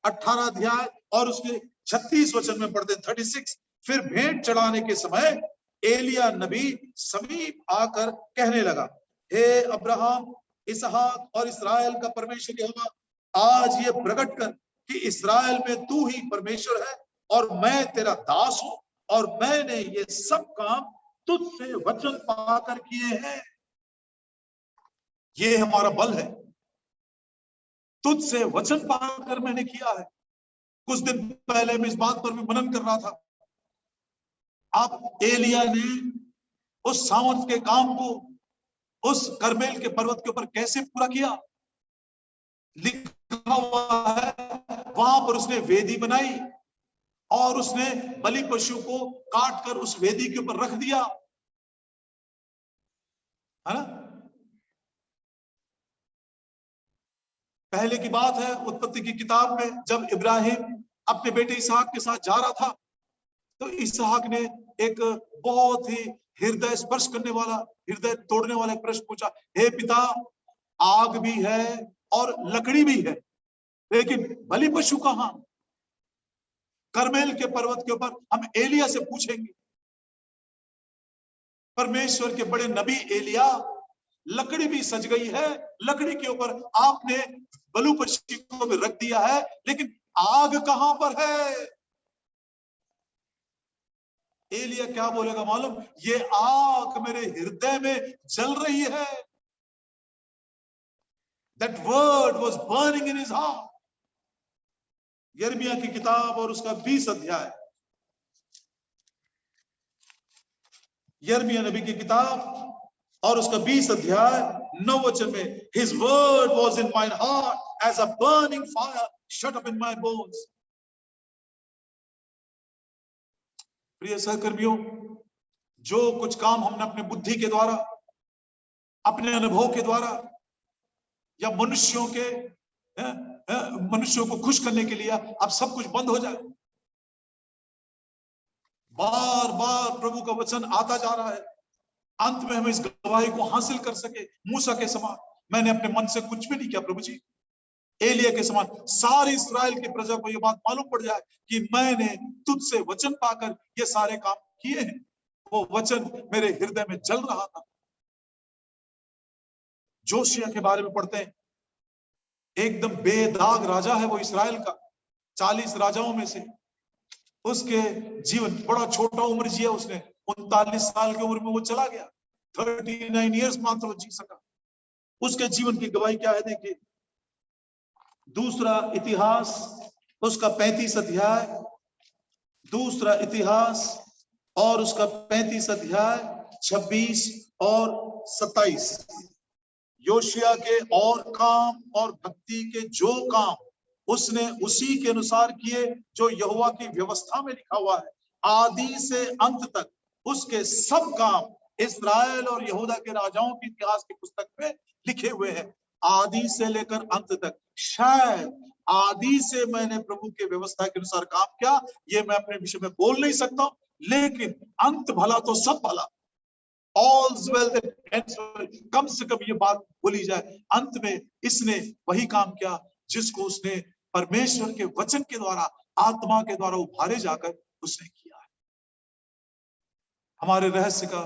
18 अध्याय और उसके 36 वचन में पढ़ते 36। फिर भेंट चढ़ाने के समय एलिया नबी समीप आकर कहने लगा, हे अब्राहम, इसहाक और इस्राएल का परमेश्वर यहोवा, आज ये प्रकट कर कि इस्राएल में तू ही परमेश्वर है और मैं तेरा दास हूं, और मैंने ये सब काम तुझसे वचन पाकर किए हैं। ये हमारा बल है, तुझसे वचन पाकर मैंने किया है। कुछ दिन पहले मैं इस बात पर भी मनन कर रहा था। आप एलिया ने उस सामर्थ के काम को उस करमेल के पर्वत के ऊपर कैसे पूरा किया, लिखा हुआ है वहां पर उसने वेदी बनाई और उसने बलि पशु को काट कर उस वेदी के ऊपर रख दिया, है ना। पहले की बात है उत्पत्ति की किताब में, जब इब्राहिम अपने बेटे इसहाक के साथ जा रहा था, तो इसहाक ने एक बहुत ही हृदय स्पर्श करने वाला, हृदय तोड़ने वाला एक प्रश्न पूछा, हे पिता, आग भी है और लकड़ी भी है, लेकिन बलि पशु कहां? करमेल के पर्वत के ऊपर हम एलिया से पूछेंगे। परमेश्वर के बड़े नबी एलिया, लकड़ी भी सज गई है, लकड़ी के ऊपर आपने बलि पशु को भी रख दिया है, लेकिन आग कहां पर है? एलिया क्या बोलेगा मालूम? ये आग मेरे हृदय में जल रही है। That word was burning in his heart। यिर्मयाह की किताब और उसका 20 अध्याय, यिर्मयाह नबी की किताब और उसका 20 अध्याय 9 वचन में, His word was in my heart as a burning fire shut up in my bones। प्रिय सहकर्मियों, जो कुछ काम हमने अपने बुद्धि के द्वारा, अपने अनुभव के द्वारा या मनुष्यों को खुश करने के लिए अब सब कुछ बंद हो जाए। बार बार प्रभु का वचन आता जा रहा है, अंत में हम इस गवाही को हासिल कर सके मूसा के समान, मैंने अपने मन से कुछ भी नहीं किया प्रभु जी। एलिया के समान सारी इस्राएल की प्रजा को यह बात मालूम पड़ जाए कि मैंने तुझसे वचन पाकर ये सारे काम किए हैं। वो वचन मेरे हृदय में जल रहा था। जोशिया के बारे में पढ़ते हैं, एकदम बेदाग राजा है वो इस्राएल का, 40 राजाओं में से। उसके जीवन, बड़ा छोटा उम्र जिया उसने, 39 साल की उम्र में वो चला गया, 39 इयर्स मात्र वो जी सका। उसके जीवन की गवाही क्या है देखिए, दूसरा इतिहास उसका 35 अध्याय, दूसरा इतिहास और उसका 35 अध्याय 26 और 27। योशिया के और काम और भक्ति के जो काम उसने उसी के अनुसार किए जो यहोवा की व्यवस्था में लिखा हुआ है। आदि से अंत तक उसके सब काम इस्राएल और यहूदा के राजाओं के इतिहास की पुस्तक में लिखे हुए हैं, आदि से लेकर अंत तक। शायद आदि से मैंने प्रभु के व्यवस्था के अनुसार काम किया, ये मैं अपने विषय में बोल नहीं सकता, लेकिन अंत भला तो सब भला। All's well that ends well। कम से कम ये बात बोली जाए, अंत में इसने वही काम किया जिसको उसने परमेश्वर के वचन के द्वारा, आत्मा के द्वारा उभारे जाकर उसने किया है। हमारे रहस्य का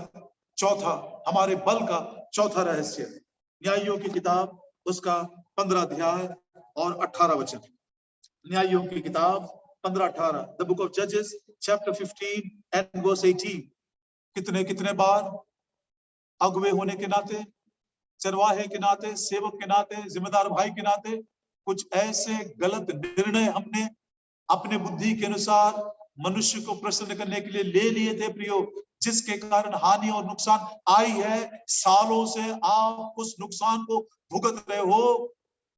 चौथा, हमारे बल का चौथा रहस्य है न्यायियों की किताब उसका 15 अध्याय और 18 वचन। न्यायियों की किताब 15-18, द बुक ऑफ जजेस चैप्टर 15 एंड वर्स 18। कितने बार अगुवे होने के नाते चरवाहे के नाते, सेवक के नाते, जिम्मेदार भाई के नाते कुछ ऐसे गलत निर्णय हमने अपने बुद्धि के अनुसार मनुष्य को प्रसन्न करने के लिए ले लिए थे प्रियो, जिसके कारण हानि और नुकसान आई है। सालों से आप उस नुकसान को भुगत रहे हो।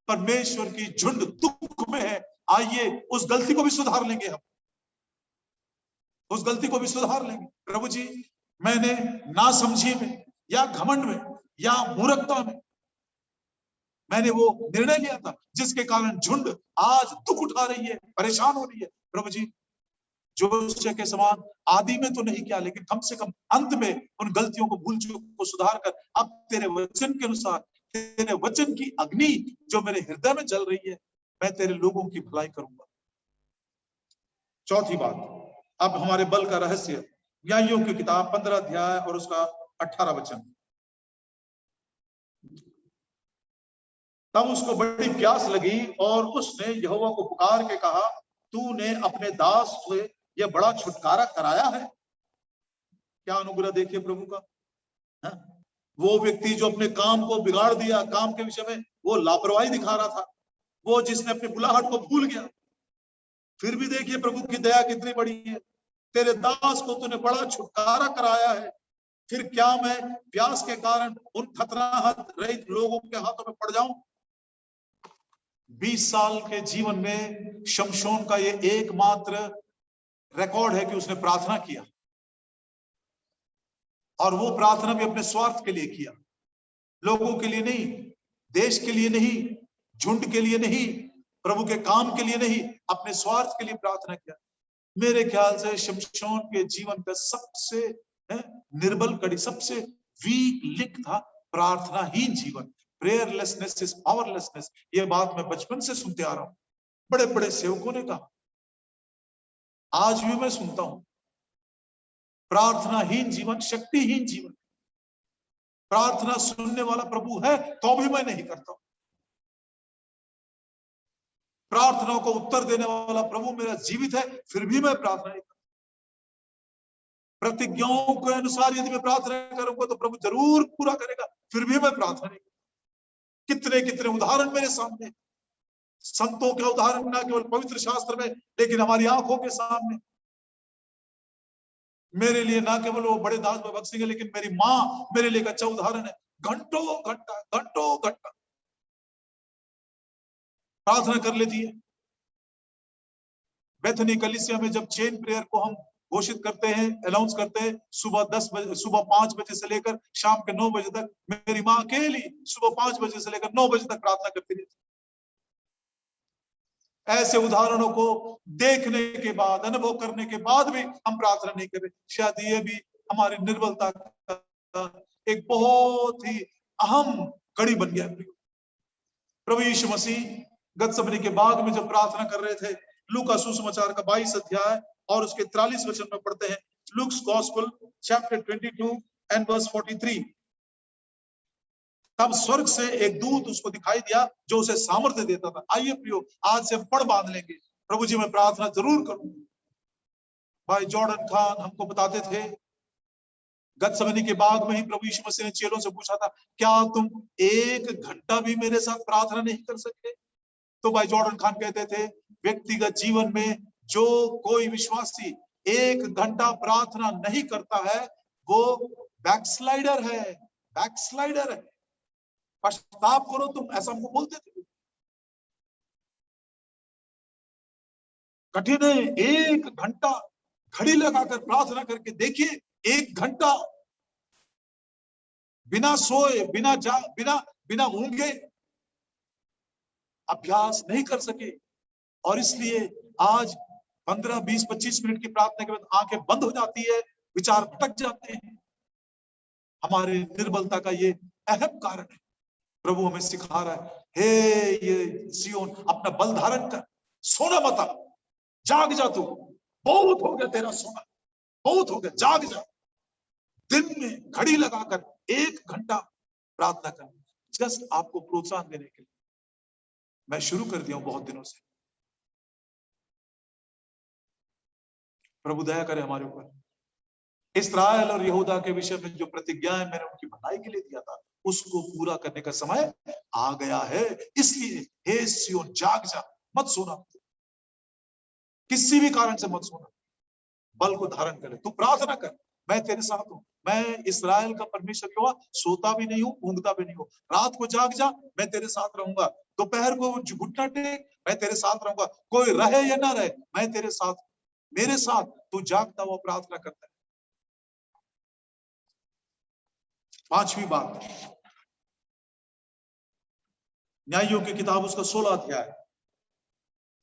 परमेश्वर की झुंड दुख में है। आइए उस गलती को भी सुधार लेंगे, हम उस गलती को भी सुधार लेंगे। प्रभु जी, मैंने नासमझी में या घमंड में या मूर्खता में मैंने वो निर्णय लिया था जिसके कारण झुंड आज दुख उठा रही है, परेशान हो रही है। प्रभु जी, जोशिया के समान आदि में तो नहीं किया, लेकिन कम से कम अंत में उन गलतियों को, भूल चूक को सुधार कर अब तेरे वचन के अनुसार, तेरे वचन की अग्नि जो मेरे हृदय में जल रही है, मैं तेरे लोगों की भलाई करूंगा। चौथी बात, अब हमारे बल का रहस्य, न्यायियों की किताब 15 अध्याय और उसका 18 वचन। तब उसको बड़ी प्यास लगी और उसने यहोवा को पुकार के कहा, तूने अपने दास से यह बड़ा छुटकारा कराया है। क्या अनुग्रह देखिए प्रभु का, है? वो व्यक्ति जो अपने काम को बिगाड़ दिया, काम के विषय में वो लापरवाही दिखा रहा था, वो जिसने अपनी बुलाहट को भूल गया, फिर भी देखिए प्रभु की दया कितनी बड़ी है। तेरे दास को तूने बड़ा छुटकारा कराया है, फिर क्या मैं प्यास के कारण उन खतराहट रहित लोगों के हाथों में पड़ जाऊं? 20 साल के जीवन में शमशोन का ये एकमात्र रिकॉर्ड है कि उसने प्रार्थना किया, और वो प्रार्थना भी अपने स्वार्थ के लिए किया, लोगों के लिए नहीं, देश के लिए नहीं, झुंड के लिए नहीं, प्रभु के काम के लिए नहीं, अपने स्वार्थ के लिए प्रार्थना किया। मेरे ख्याल से शमशोन के जीवन का सबसे निर्बल कड़ी, सबसे वीक लिंक था प्रार्थनाहीन जीवन। प्रेयरलेसनेस इज पावरलेसनेस। ये बात मैं बचपन से सुनते आ रहा हूं, बड़े बड़े सेवकों ने कहा, आज भी मैं सुनता हूं। प्रार्थनाहीन जीवन शक्तिहीन जीवन। प्रार्थना सुनने वाला प्रभु है तो भी मैं नहीं करता हूं। प्रार्थनाओं को उत्तर देने वाला प्रभु मेरा जीवित है, फिर भी मैं प्रार्थना नहीं करता। प्रतिज्ञाओं के अनुसार यदि मैं प्रार्थना करूंगा तो प्रभु जरूर पूरा करेगा, फिर भी मैं प्रार्थना नहीं करता। कितने कितने उदाहरण मेरे सामने, संतों के उदाहरण ना केवल पवित्र शास्त्र में, लेकिन हमारी आंखों के सामने। मेरे लिए ना केवल वो बड़े दास भगत सिंह है, लेकिन मेरी माँ मेरे लिए एक अच्छा उदाहरण है। घंटों घंटा प्रार्थना कर लेती है। बेथनी कलीसिया में जब चेन प्रेयर को हम घोषित करते हैं, अनाउंस करते हैं, सुबह 10 बजे, सुबह 5 बजे से लेकर शाम के 9 बजे तक, मेरी माँ अकेली सुबह 5 बजे से लेकर 9 बजे तक प्रार्थना करती रहती। ऐसे उदाहरणों को देखने के बाद, अनुभव करने के बाद भी हम प्रार्थना नहीं कर रहे। शायद ये भी हमारी निर्बलता का एक बहुत ही अहम कड़ी बन गया। प्रभु यीशु मसीह गतसमनी के बाग में जब प्रार्थना कर रहे थे, लूका सुसमाचार का 22 अध्याय और उसके 43 वचन में पढ़ते हैं। Luke's gospel chapter 22 and verse 43। तब स्वर्ग से एक दूत उसको दिखाई दिया जो उसे सामर्थ्य देता था। आइए प्रियो, आज से हम पढ़ बांध लेंगे, प्रभु जी मैं प्रार्थना जरूर करूंगा। भाई जॉर्डन खान हमको बताते थे, गतसमनी के बाग में ही प्रभु यीशु मसीह ने चेलों से पूछा था, क्या तुम 1 घंटा भी मेरे साथ प्रार्थना नहीं कर सकते? तो भाई जॉर्डन खान कहते थे, व्यक्तिगत जीवन में जो कोई विश्वासी 1 घंटा प्रार्थना नहीं करता है, वो बैकस्लाइडर है, बैकस्लाइडर है। पश्चाताप करो तुम, ऐसा हमको बोलते थे। कठिन है 1 घंटा घड़ी लगाकर प्रार्थना करके देखिए। 1 घंटा बिना सोए, बिना ऊंघे अभ्यास नहीं कर सके, और इसलिए आज 15, 20, 25 मिनट की प्रार्थना के बाद आंखें बंद हो जाती है, विचार भटक जाते हैं। हमारी निर्बलता का ये अहम कारण है। प्रभु हमें सिखा रहा है, हे ये सियोन, अपना बल धारण कर, सोना मत, जाग जा, तू बहुत हो गया तेरा सोना, बहुत हो गया, जाग जा। दिन में घड़ी लगाकर 1 घंटा प्रार्थना कर। जस्ट आपको प्रोत्साहन देने के लिए मैं शुरू कर दिया हूं बहुत दिनों से। प्रभु दया करे हमारे ऊपर। इस्राएल और यहूदा के विषय में जो प्रतिज्ञाएं मैंने उनकी भलाई के लिए दिया था, उसको पूरा करने का समय आ गया है। इसलिए हे सिय्योन जाग जा, मत सोना, किसी भी कारण से मत सोना, बल को धारण करे, तू प्रार्थना कर, मैं तेरे साथ हूं। मैं इस्राएल का परमेश्वर यहोवा सोता भी नहीं हूं, ऊँघता भी नहीं हूं। रात को जाग जा, मैं तेरे साथ रहूंगा। दोपहर को घुटना टेक, मैं तेरे साथ रहूंगा। कोई रहे या ना रहे, मैं तेरे साथ, मेरे साथ तू जागता हुआ प्रार्थना करता है। पांचवी बात, न्यायियों की किताब उसका 16 अध्याय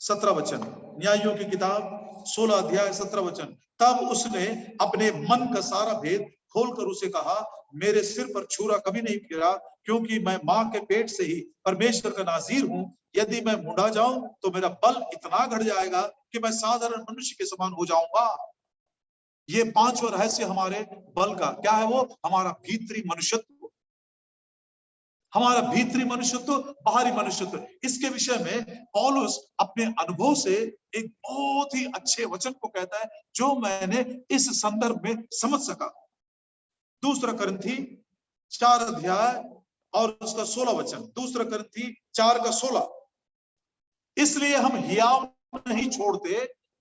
17 वचन, न्यायियों की किताब 16 अध्याय 17 वचन। तब उसने अपने मन का सारा भेद खोलकर उसे कहा, मेरे सिर पर छुरा कभी नहीं फिरा, क्योंकि मैं मां के पेट से ही परमेश्वर का नाजीर हूं। यदि मैं मुंडा जाऊं तो मेरा बल इतना घट जाएगा कि मैं साधारण मनुष्य के समान हो जाऊंगा। ये पांचवा रहस्य हमारे बल का क्या है? वो हमारा भीतरी मनुष्यत्व, हमारा भीतरी मनुष्यत्व, बाहरी मनुष्यत्व। इसके विषय में पौलुस अपने अनुभव से एक बहुत ही अच्छे वचन को कहता है, जो मैंने इस संदर्भ में समझ सका। दूसरा करंथी 4 अध्याय और उसका 16 वचन, दूसरा करंथी 4 का 16। इसलिए हम हियाव नहीं छोड़ते,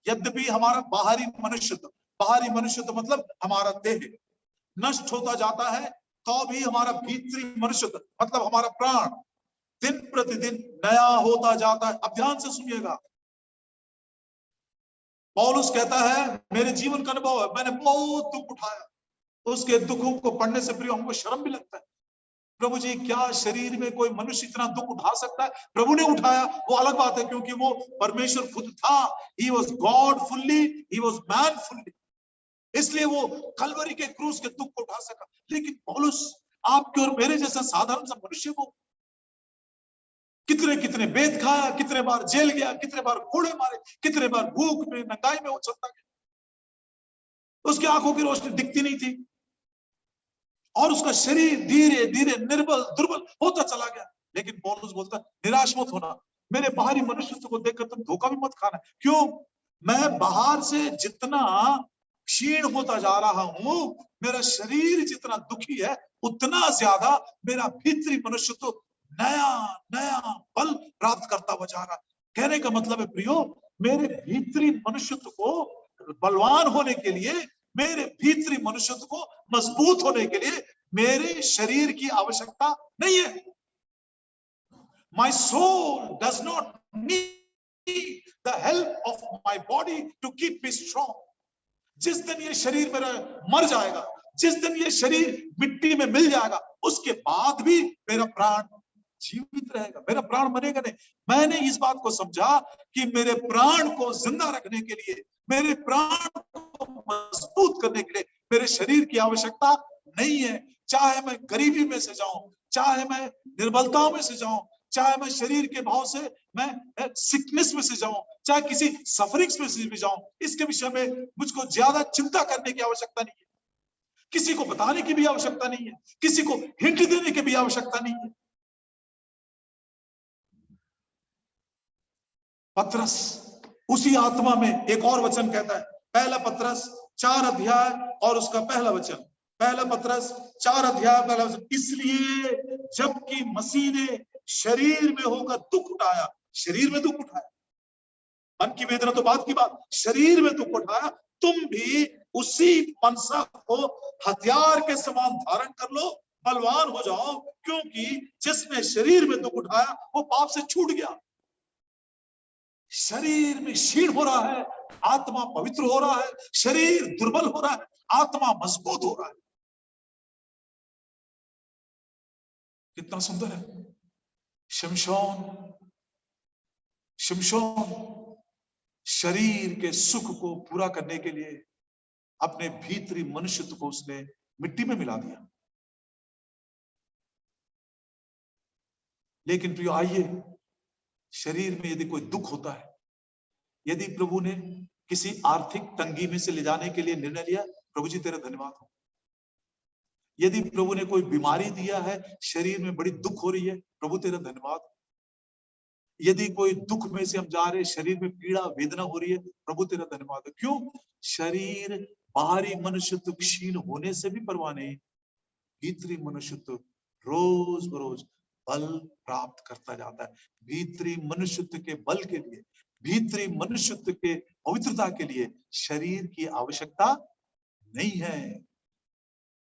यद्यपि हमारा बाहरी मनुष्यत्व मतलब हमारा देह नष्ट होता जाता है, तो भी हमारा भीतरी मनुष्यत्व मतलब हमारा प्राण दिन प्रतिदिन नया होता जाता है। अब ध्यान से सुनिएगा, पौलुस कहता है मेरे जीवन का अनुभव है, मैंने बहुत दुख उठाया। उसके दुखों को पढ़ने से प्रिय हमको शर्म भी लगता है। प्रभु जी, क्या शरीर में कोई मनुष्य इतना दुख उठा सकता है? प्रभु ने उठाया, वो अलग बात है, क्योंकि वो परमेश्वर खुद था। He was God fully, he was man fully, इसलिए वो कलवरी के क्रूस के दुख को उठा सका। लेकिन पौलुस आपके और मेरे जैसा साधारण सा मनुष्य, वो कितने कितने वेद खाया, कितने बार जेल गया, कितने बार घोड़े मारे, कितने बार भूख में नंगाई में वो चलता गया। उसकी आंखों की रोशनी दिखती नहीं थी और उसका शरीर धीरे धीरे निर्बल दुर्बल होता चला गया। लेकिन पौलुस बोलता, निराश मत होना, मेरे बाहरी मनुष्यत्व को देखकर तुम धोखा भी मत खाना। क्यों? मैं बाहर से जितना क्षीण होता जा रहा हूं, मेरा शरीर जितना दुखी है, उतना ज्यादा मेरा भीतरी मनुष्यत्व नया नया बल प्राप्त करता हुआ जा रहा। कहने का मतलब है प्रियो, मेरे भीतरी मनुष्यत्व को बलवान होने के लिए, मेरे भीतरी मनुष्यत्व को मजबूत होने के लिए मेरे शरीर की आवश्यकता नहीं है। My soul does not need the help of my body to keep me strong. जिस दिन ये शरीर मेरा मर जाएगा, जिस दिन ये शरीर मिट्टी में मिल जाएगा, उसके बाद भी मेरा प्राण जीवित रहेगा, मेरा प्राण मरेगा नहीं। मैंने इस बात को समझा कि मेरे प्राण को जिंदा रखने के लिए, मेरे प्राण को मजबूत करने के लिए मेरे शरीर की आवश्यकता नहीं है। चाहे मैं गरीबी में से जाऊं, चाहे मैं निर्बलताओं में से जाऊं, चाहे मैं शरीर के भाव से मैं सिकनेस में से जाऊं, चाहे किसी सफरिंग्स में से भी जाऊं, इसके विषय में मुझको ज्यादा चिंता करने की आवश्यकता नहीं है। किसी को बताने की भी आवश्यकता नहीं है, किसी को हिंट देने की भी आवश्यकता नहीं है। पतरस उसी आत्मा में एक और वचन कहता है, पहला पतरस 4 अध्याय और उसका पहला वचन, पहला पतरस 4 अध्याय पहला वचन। इसलिए जबकि मसीह ने शरीर में होकर दुख उठाया, शरीर में दुख उठाया, मन की वेदना तो बात की बात, शरीर में दुख उठाया, तुम भी उसी मनसा को हथियार के समान धारण कर लो, बलवान हो जाओ, क्योंकि जिसने शरीर में दुख उठाया वो पाप से छूट गया। शरीर में क्षीण हो रहा है, आत्मा पवित्र हो रहा है, शरीर दुर्बल हो रहा है, आत्मा मजबूत हो रहा है। कितना सुंदर है। शिमशोन शरीर के सुख को पूरा करने के लिए अपने भीतरी मनुष्यत्व को उसने मिट्टी में मिला दिया। लेकिन प्रियो, आइए, शरीर में यदि कोई दुख होता है, यदि प्रभु ने किसी आर्थिक तंगी में से ले जाने के लिए निर्णय लिया, प्रभु जी तेरा धन्यवाद हो। यदि प्रभु ने कोई बीमारी दिया है, शरीर में बड़ी दुख हो रही है, प्रभु तेरा धन्यवाद। यदि कोई दुख में से हम जा रहे, शरीर में पीड़ा वेदना हो रही है, प्रभु तेरा धन्यवाद। क्यों? शरीर बाहरी मनुष्यत्व क्षीण होने से भी परवाह नहीं, भीतरी मनुष्यत्व रोज बरोज बल प्राप्त करता जाता है। भीतरी मनुष्यत्व के बल के लिए, भीतरी मनुष्यत्व के पवित्रता के लिए शरीर की आवश्यकता नहीं है।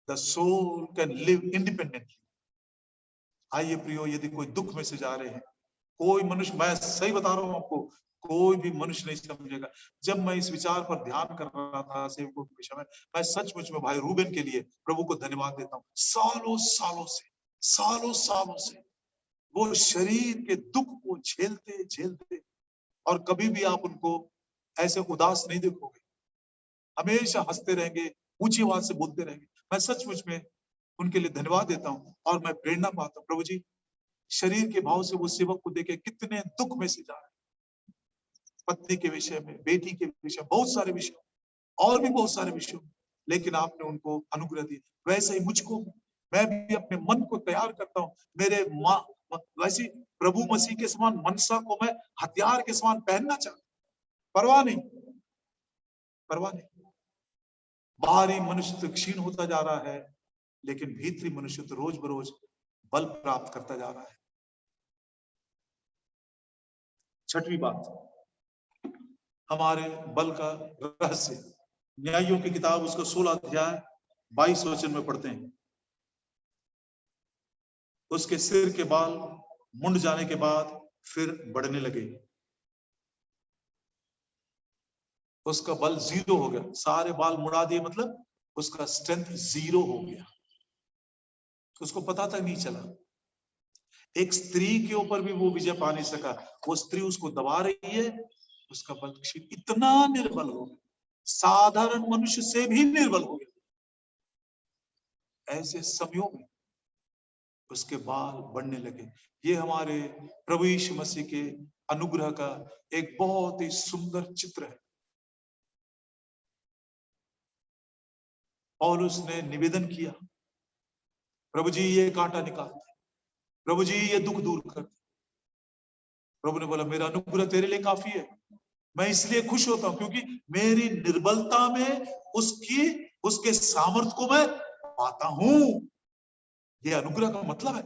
The soul can live independently. आइए प्रियो, यदि कोई दुख में से जा रहे हैं, कोई मनुष्य, मैं सही बता रहा हूं आपको, कोई भी मनुष्य नहीं समझेगा। जब मैं इस विचार पर ध्यान कर रहा था सेवकों के विषय में, मैं सचमुच में भाई रूबेन के लिए प्रभु को धन्यवाद देता हूँ। सालों सालों से वो शरीर के दुख को झेलते झेलते, और कभी भी आप उनको ऐसे उदास नहीं देखोगे, हमेशा हंसते रहेंगे, ऊंची आवाज से बोलते रहेंगे। मैं सचमुच में उनके लिए धन्यवाद देता हूँ और मैं प्रेरणा पाता हूँ। प्रभु जी, शरीर के भाव से वो सेवक को देखे कितने दुख में से जा रहे हैं, पत्नी के विषय में, बेटी के विषय में, बहुत सारे विषय और भी बहुत सारे विषयों में, लेकिन आपने उनको अनुग्रह दी। वैसे ही मुझको, मैं भी अपने मन को तैयार करता हूँ, मेरे वैसे प्रभु मसीह के समान मनसा को मैं हथियार के समान पहनना चाहता हूं। परवाह नहीं, परवाह नहीं। बाहरी मनुष्य क्षीण होता जा रहा है, लेकिन भीतरी मनुष्य तो रोज बरोज बल प्राप्त करता जा रहा है। छठवीं बात, हमारे बल का रहस्य, न्यायों की किताब उसका 16 अध्याय 22 वचन में पढ़ते हैं। उसके सिर के बाल मुंड जाने के बाद फिर बढ़ने लगे, उसका बल 0 हो गया। सारे बाल मुड़ा दिए मतलब उसका स्ट्रेंथ 0 हो गया, उसको पता तक नहीं चला। एक स्त्री के ऊपर भी वो विजय पा नहीं सका, वो स्त्री उसको दबा रही है, उसका बल इतना निर्बल हो गया, साधारण मनुष्य से भी निर्बल हो गया। ऐसे समयों में उसके बाल बढ़ने लगे। ये हमारे प्रभु यीशु मसीह के अनुग्रह का एक बहुत ही सुंदर चित्र है। और उसने निवेदन किया, प्रभु जी ये कांटा निकाल दे, प्रभु जी ये दुख दूर कर दे। प्रभु ने बोला, मेरा अनुग्रह तेरे लिए काफी है। मैं इसलिए खुश होता हूं क्योंकि मेरी निर्बलता में उसके सामर्थ को मैं पाता हूं। ये अनुग्रह का मतलब है,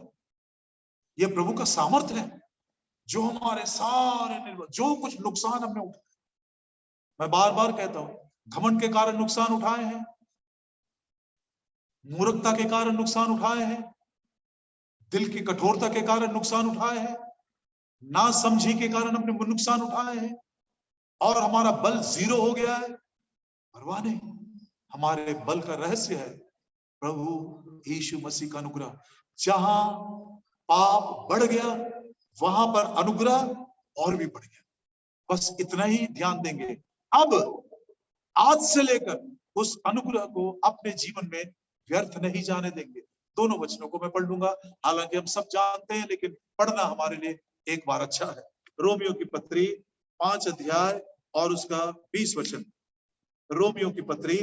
ये प्रभु का सामर्थ है, जो हमारे सारे निर्बल, जो कुछ नुकसान हमने उठाए, मैं बार बार कहता हूं, घमंड के कारण नुकसान उठाए हैं, मूर्खता के कारण नुकसान उठाए हैं, दिल की कठोरता के कारण नुकसान उठाए हैं, ना समझी के कारण हमने नुकसान उठाए हैं, और हमारा बल 0 हो गया है। परवाह नहीं, हमारे बल का रहस्य है प्रभु यीशु मसीह का अनुग्रह। जहां पाप बढ़ गया वहां पर अनुग्रह और भी बढ़ गया। बस इतना ही ध्यान देंगे। अब आज से लेकर उस अनुग्रह को अपने जीवन में व्यर्थ नहीं जाने देंगे। दोनों वचनों को मैं पढ़ लूंगा, हालांकि हम सब जानते हैं, लेकिन पढ़ना हमारे लिए एक बार अच्छा है। रोमियो की पत्री 5 अध्याय और उसका 20 वचन। रोमियो की पत्री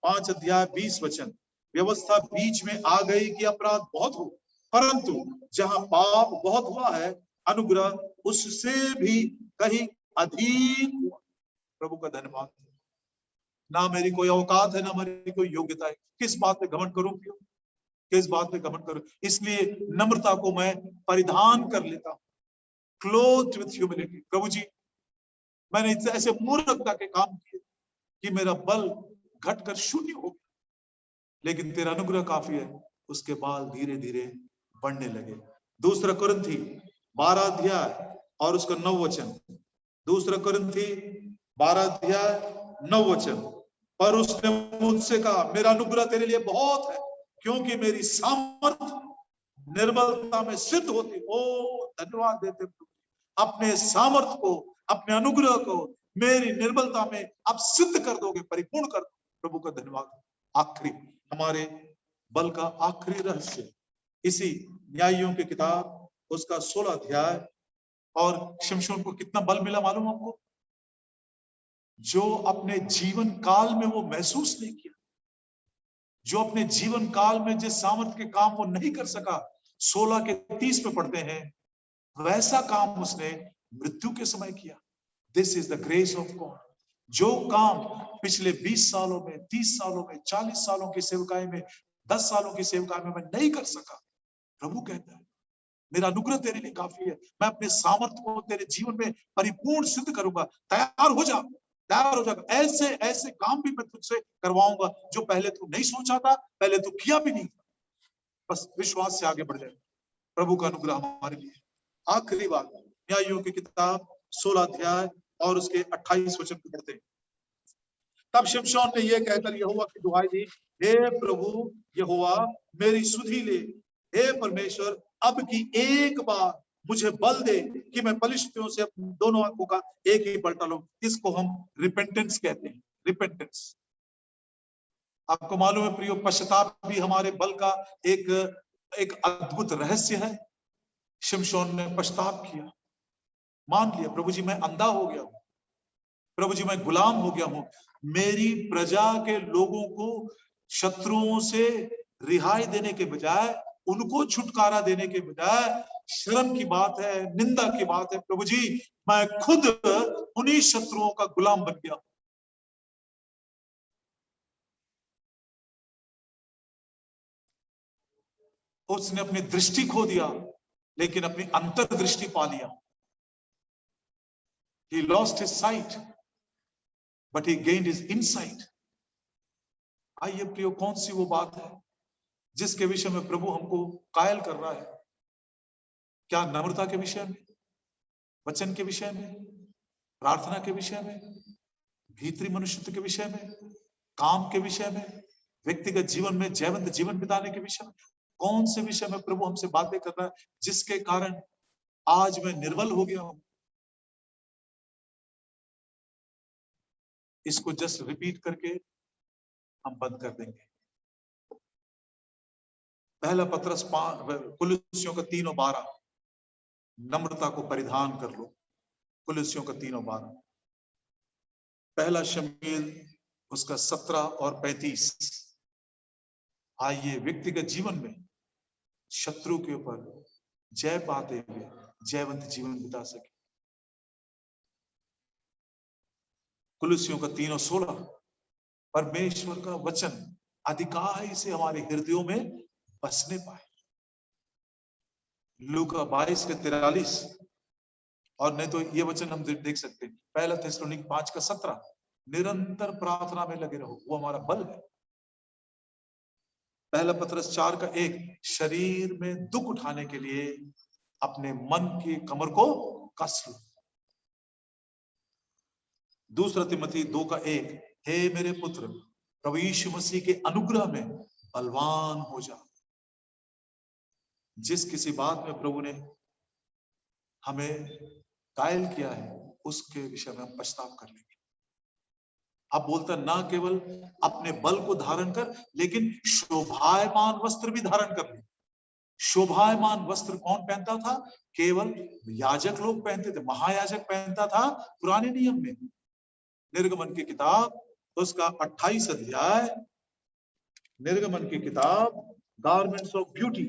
5 अध्याय 20 वचन। व्यवस्था बीच में आ गई कि अपराध बहुत हो, परंतु जहां पाप बहुत हुआ है, अनुग्रह उससे भी कहीं अधिक हुआ। प्रभु का धन्यवाद। ना मेरी कोई औकात है, ना मेरी कोई योग्यता है, किस बात पे घमंड करूं, क्यों, किस बात पे घमंड करूं? इसलिए नम्रता को मैं परिधान कर लेता हूं, क्लोथ विथ ह्यूमिलिटी। प्रभु जी, मैंने ऐसे मूर्खता के काम किए कि मेरा बल घटकर 0 हो गया, लेकिन तेरा अनुग्रह काफी है। उसके बाल धीरे धीरे बढ़ने लगे। दूसरा कुरिन्थी 12 अध्याय और उसका 9 वचन। दूसरा कुरिन्थी 12 अध्याय 9 वचन। पर उसने मुझसे कहा, मेरा अनुग्रह तेरे लिए बहुत है, क्योंकि मेरी सामर्थ निर्बलता में सिद्ध होती। ओ धन्यवाद देते अपने सामर्थ को, अपने अनुग्रह को मेरी निर्बलता में आप सिद्ध कर दोगे, परिपूर्ण कर दोगे। प्रभु का धन्यवाद। आखिरी हमारे बल का आखिरी रहस्य इसी न्यायियों की किताब उसका 16 अध्याय। और शिमशोन को कितना बल मिला मालूम आपको? जो अपने जीवन काल में वो महसूस नहीं किया, जो अपने जीवन काल में जिस सामर्थ्य के काम वो नहीं कर सका, 16 के 30 में पढ़ते हैं, वैसा काम उसने मृत्यु के समय किया। This is the grace of God. जो काम पिछले 20 सालों में, 30 सालों में, 40 सालों की सेवकाई में, 10 सालों की सेवकाई में मैं नहीं कर सका, प्रभु कहता है मेरा अनुग्रह तेरे लिए काफी है, मैं अपने सामर्थ्य को तेरे जीवन में परिपूर्ण सिद्ध करूंगा। तैयार हो जा, तैयार हो जाएगा। ऐसे ऐसे काम भी मैं तुझसे करवाऊंगा जो पहले तू नहीं सोचा था, पहले तू किया भी नहीं था। बस विश्वास से आगे बढ़ जाए। प्रभु का अनुग्रह हमारे लिए। आखिरी बात, न्यायियों की किताब 16 अध्याय और उसके 28 वचन को पढ़ते हैं। तब शिमशोन ने यह कहकर यहोवा की दुहाई दी, हे प्रभु यहोवा मेरी सुधि ले, हे परमेश्वर अब की एक बार मुझे बल दे कि मैं पलिश्तियों से दोनों आंखों का एक ही पलटा लूं। इसको हम रिपेंटेंस कहते हैं, रिपेंटेंस। आपको मालूम है प्रियो, पश्चाताप भी हमारे बल का एक अद्भुत रहस्य है। शिमशोन ने पश्चाताप किया, मान लिया प्रभु जी मैं अंधा हो गया हूं, प्रभु जी मैं गुलाम हो गया हूं, मेरी प्रजा के लोगों को शत्रुओं से रिहाई देने के बजाय, उनको छुटकारा देने के बजाय शर्म की बात है, निंदा की बात है, प्रभु जी मैं खुद उन्हीं शत्रुओं का गुलाम बन गया। उसने अपनी दृष्टि खो दिया लेकिन अपनी अंतर्दृष्टि पा लिया। He lost his sight, but he gained his insight. आइए प्रियो, कौन सी वो बात है जिसके विषय में प्रभु हमको कायल कर रहा है? क्या नम्रता के विषय में, वचन के विषय में, प्रार्थना के विषय में, भीतरी मनुष्यत्व के विषय में, काम के विषय में, व्यक्तिगत जीवन में जयवंत जीवन बिताने के विषय में? कौन से विषय में प्रभु हमसे बातें कर रहा है जिसके कारण आज मैं निर्बल हो गया हूं? इसको जस्ट रिपीट करके हम बंद कर देंगे। पहला पत्रस कुलुस्सियों का 3:12, नम्रता को परिधान कर लो। कुलुस्सियों का 3:12। पहला शमूएल उसका 17 और 35। आइए व्यक्तिगत जीवन में शत्रु के ऊपर जय पाते हुए जयवंत जीवन बिता सके। कुलुस्सियों का 3:16, परमेश्वर का वचन अधिकाई से हमारे हृदयों में बसने पाए। लूका 22:43, और नहीं तो ये वचन हम देख सकते हैं पहला थिस्सलुनीक 5:17, निरंतर प्रार्थना में लगे रहो, वो हमारा बल है। पहला पत्रस 4:1, शरीर में दुख उठाने के लिए अपने मन की कमर को कस लो। दूसरा तिमोथी 2:1, हे मेरे पुत्र प्रभु यीशु मसीह के अनुग्रह में बलवान हो जा। जिस किसी बात में प्रभु ने हमें कायल किया है उसके विषय में हम पछतावा कर लेंगे। अब बोलता ना केवल अपने बल को धारण कर, लेकिन शोभायमान वस्त्र भी धारण कर ले। शोभायमान वस्त्र कौन पहनता था? केवल याजक लोग पहनते थे, महायाजक पहनता था पुराने नियम में। निर्गमन की किताब उसका 28 अध्याय, निर्गमन की किताब गारमेंट्स ऑफ ब्यूटी,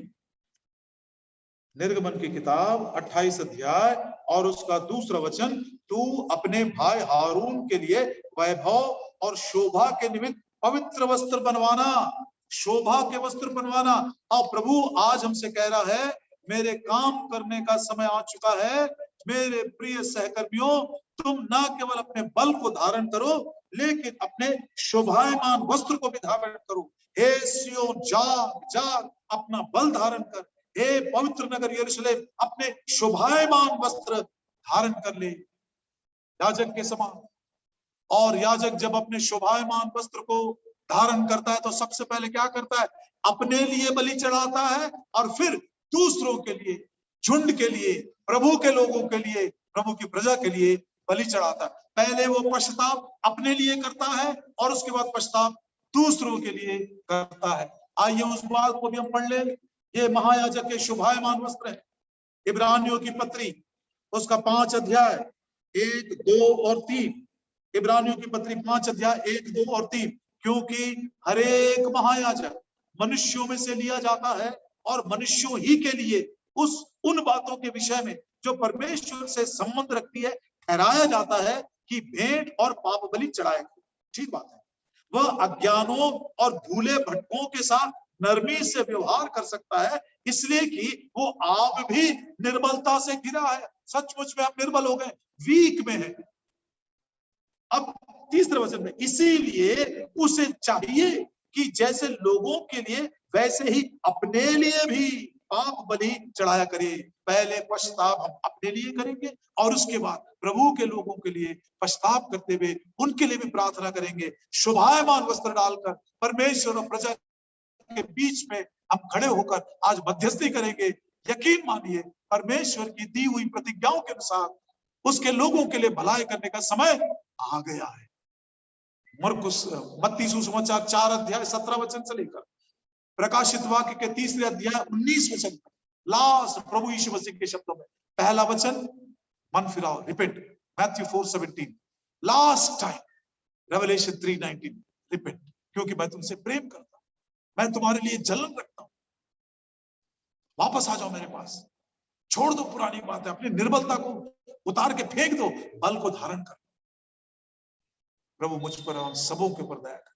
निर्गमन की किताब 28 अध्याय और उसका दूसरा वचन, तू अपने भाई हारून के लिए वैभव और शोभा के निमित्त पवित्र वस्त्र बनवाना, शोभा के वस्त्र बनवाना। और प्रभु आज हमसे कह रहा है, मेरे काम करने का समय आ चुका है। मेरे प्रिय सहकर्मियों, तुम ना केवल अपने बल को धारण करो, लेकिन अपने शोभायमान वस्त्र को भी धारण करो। हे सियोन, जाग जाग, अपना बल धारण कर। हे पवित्र नगर यरूशलेम, अपने शोभायमान वस्त्र धारण कर ले याजक के समान। और याजक जब अपने शोभायमान वस्त्र को धारण करता है तो सबसे पहले क्या करता है? अपने लिए बलि चढ़ाता है और फिर दूसरों के लिए, झुंड के लिए, प्रभु के लोगों के लिए, प्रभु की प्रजा के लिए बलि चढ़ाता है। पहले वो पश्चाताप अपने लिए करता है और उसके बाद पश्चाताप दूसरों के लिए करता है। आइए उस बात को भी हम पढ़ ले। ये महायाजक के शोभायमान वस्त्र है। इब्रानियों की पत्री उसका 5 अध्याय 1, 2 और 3। इब्रानियों की पत्री 5 अध्याय 1, 2 और 3। क्योंकि हरेक महायाजक मनुष्यों में से लिया जाता है और मनुष्यों ही के लिए उन बातों के विषय में जो परमेश्वर से संबंध रखती है ठहराया जाता है, कि भेंट और पाप बलि चढ़ाया करो। ठीक बात है, वह अज्ञानों और भूले भटकों के साथ नरमी से व्यवहार कर सकता है, इसलिए कि वो आप भी निर्बलता से घिरा है। सचमुच में आप निर्बल हो गए, वीक में है। अब तीसरे वचन में, इसीलिए उसे चाहिए कि जैसे लोगों के लिए वैसे ही अपने लिए भी पाप बलि चढ़ाया करे। पहले पश्चाताप हम अपने लिए करेंगे और उसके बाद प्रभु के लोगों के लिए पश्चाताप करते हुए उनके लिए भी प्रार्थना करेंगे। शोभायमान वस्त्र डालकर परमेश्वर और प्रजा के बीच में हम खड़े होकर आज मध्यस्थी करेंगे। यकीन मानिए, परमेश्वर की दी हुई प्रतिज्ञाओं के अनुसार उसके लोगों के लिए भलाई करने का समय आ गया है। मरकुस मत्ती सुसमाचार 4 अध्याय 17 वचन से लेकर प्रकाशित वाक्य के 3 अध्याय 19 वचन, लास्ट प्रभु यीशु मसीह के शब्दों में पहला वचन, मन फिराओ, repent, Matthew 4:17, last time Revelation 3:19, repent, क्योंकि मैं तुमसे प्रेम करता हूं, मैं तुम्हारे लिए जलन रखता हूं, वापस आ जाओ मेरे पास, छोड़ दो पुरानी बातें, अपनी निर्बलता को उतार के फेंक दो, बल को धारण कर। प्रभु मुझ पर और सबों के ऊपर दया कर।